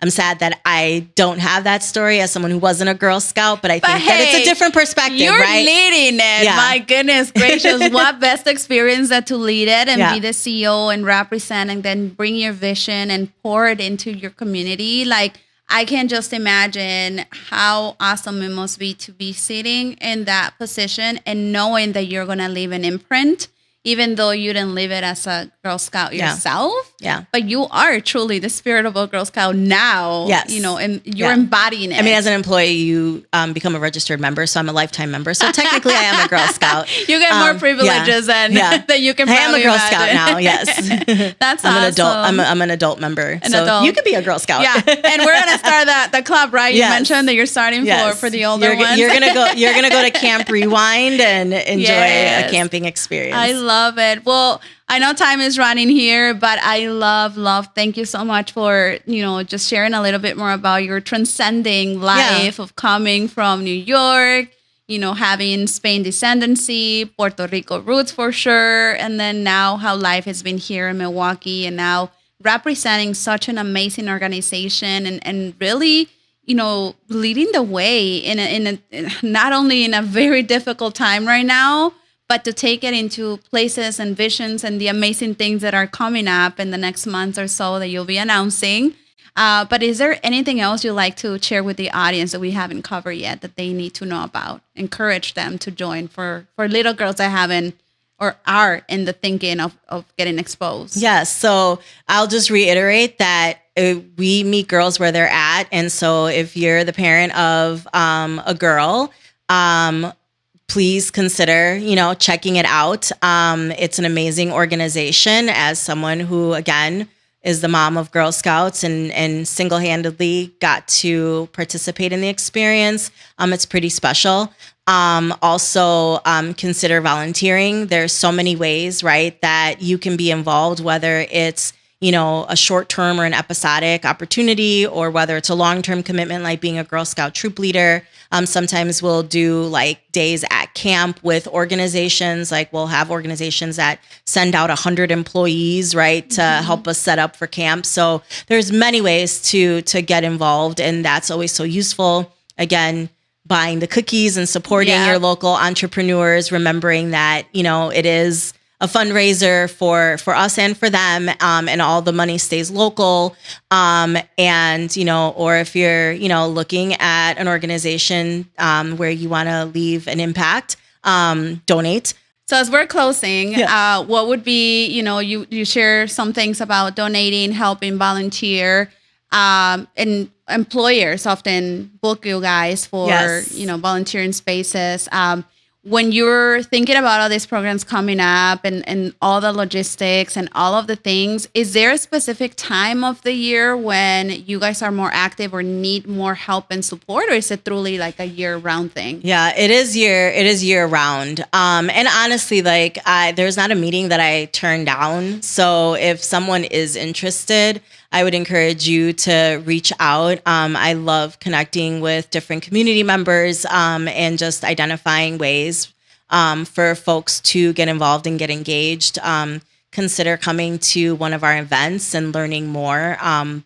I'm sad that I don't have that story as someone who wasn't a Girl Scout, but I think that it's a different perspective, you're right? leading it. Yeah. My goodness gracious. What best experience that to lead it and be the CEO and represent, and then bring your vision and pour it into your community. Like, I can just imagine how awesome it must be to be sitting in that position and knowing that you're going to leave an imprint, even though you didn't live it as a Girl Scout yourself. Yeah. But you are truly the spirit of a Girl Scout now. Yes. And you're embodying it. I mean, as an employee, you become a registered member. So I'm a lifetime member. So technically I am a Girl Scout. You get more privileges than you can probably I am a Girl imagine. Scout now, yes. That's I'm awesome. an adult. I'm an adult member. So you could be a Girl Scout. Yeah. And we're going to start the club, right? You mentioned that you're starting for the older ones. You're going to go to Camp Rewind and enjoy a camping experience. I love it. Well, I know time is running here, but I love, thank you so much for, just sharing a little bit more about your transcending life of coming from New York, having Spain descendancy, Puerto Rico roots for sure. And then now how life has been here in Milwaukee, and now representing such an amazing organization and really, leading the way in not only in a very difficult time right now, but to take it into places and visions and the amazing things that are coming up in the next months or so that you'll be announcing. But is there anything else you'd like to share with the audience that we haven't covered yet that they need to know about? Encourage them to join for little girls that haven't or are in the thinking of getting exposed. Yes. So I'll just reiterate that we meet girls where they're at. And so if you're the parent of a girl, please consider, checking it out. It's an amazing organization. As someone who, again, is the mom of Girl Scouts and single-handedly got to participate in the experience, it's pretty special. Also, consider volunteering. There's so many ways, right, that you can be involved, whether it's, a short-term or an episodic opportunity, or whether it's a long-term commitment, like being a Girl Scout troop leader. Sometimes we'll do like days at camp with organizations. Like we'll have organizations that send out 100 employees, right, to help us set up for camp. So there's many ways to get involved, and that's always so useful. Again, buying the cookies and supporting your local entrepreneurs, remembering that, it is a fundraiser for us and for them, and all the money stays local. And, or if you're, looking at an organization where you want to leave an impact, donate. So as we're closing, what would be, you share some things about donating, helping, volunteer, and employers often book you guys for, volunteering spaces. When you're thinking about all these programs coming up and all the logistics and all of the things, is there a specific time of the year when you guys are more active or need more help and support, or is it truly like a year-round thing? Yeah, it is year-round. And honestly, there's not a meeting that I turn down. So if someone is interested, I would encourage you to reach out. I love connecting with different community members, and just identifying ways for folks to get involved and get engaged. Consider coming to one of our events and learning more.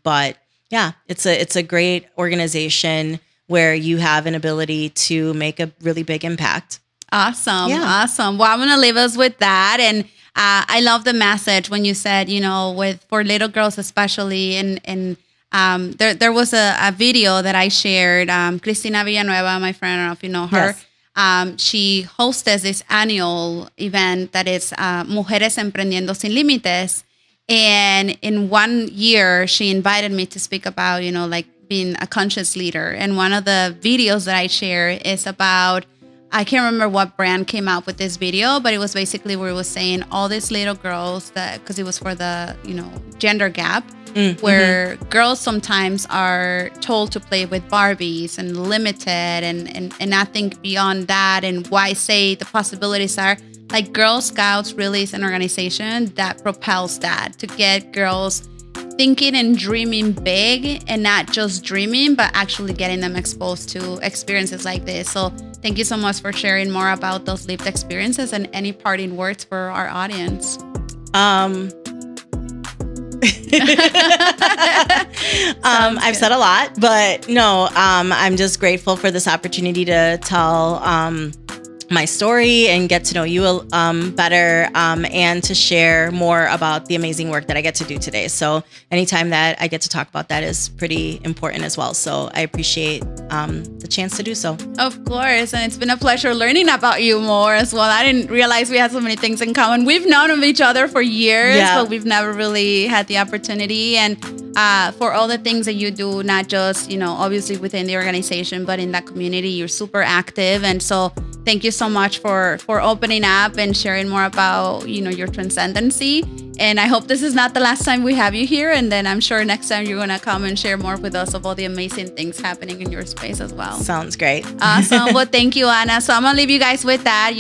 But yeah, it's a great organization where you have an ability to make a really big impact. Awesome. Yeah. Awesome. Well, I'm going to leave us with that. And I love the message when you said, for little girls especially, and there was a video that I shared. Cristina Villanueva, my friend, I don't know if you know her. Yes. She hosts this annual event that is Mujeres Emprendiendo Sin Límites. And in one year, she invited me to speak about, being a conscious leader. And one of the videos that I share is about, I can't remember what brand came out with this video, but it was basically where it was saying all these little girls because it was for the, gender gap, where girls sometimes are told to play with Barbies and limited and not think beyond that. And why say the possibilities are like Girl Scouts really is an organization that propels that to get girls thinking and dreaming big, and not just dreaming, but actually getting them exposed to experiences like this. So thank you so much for sharing more about those lived experiences, and any parting words for our audience. I've said a lot, but no, I'm just grateful for this opportunity to tell my story and get to know you better, and to share more about the amazing work that I get to do today. So anytime that I get to talk about that is pretty important as well. So I appreciate the chance to do so. Of course. And it's been a pleasure learning about you more as well. I didn't realize we had so many things in common. We've known of each other for years, but we've never really had the opportunity. And for all the things that you do, not just, obviously within the organization, but in that community, you're super active. And so thank you so much for opening up and sharing more about, your transcendency. And I hope this is not the last time we have you here. And then I'm sure next time you're going to come and share more with us of all the amazing things happening in your space as well. Sounds great. Awesome. Well, thank you, Ana. So I'm going to leave you guys with that.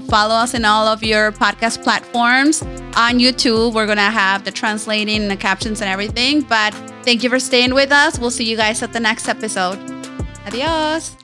Follow us in all of your podcast platforms. On YouTube, we're going to have the translating and the captions and everything. But thank you for staying with us. We'll see you guys at the next episode. Adios.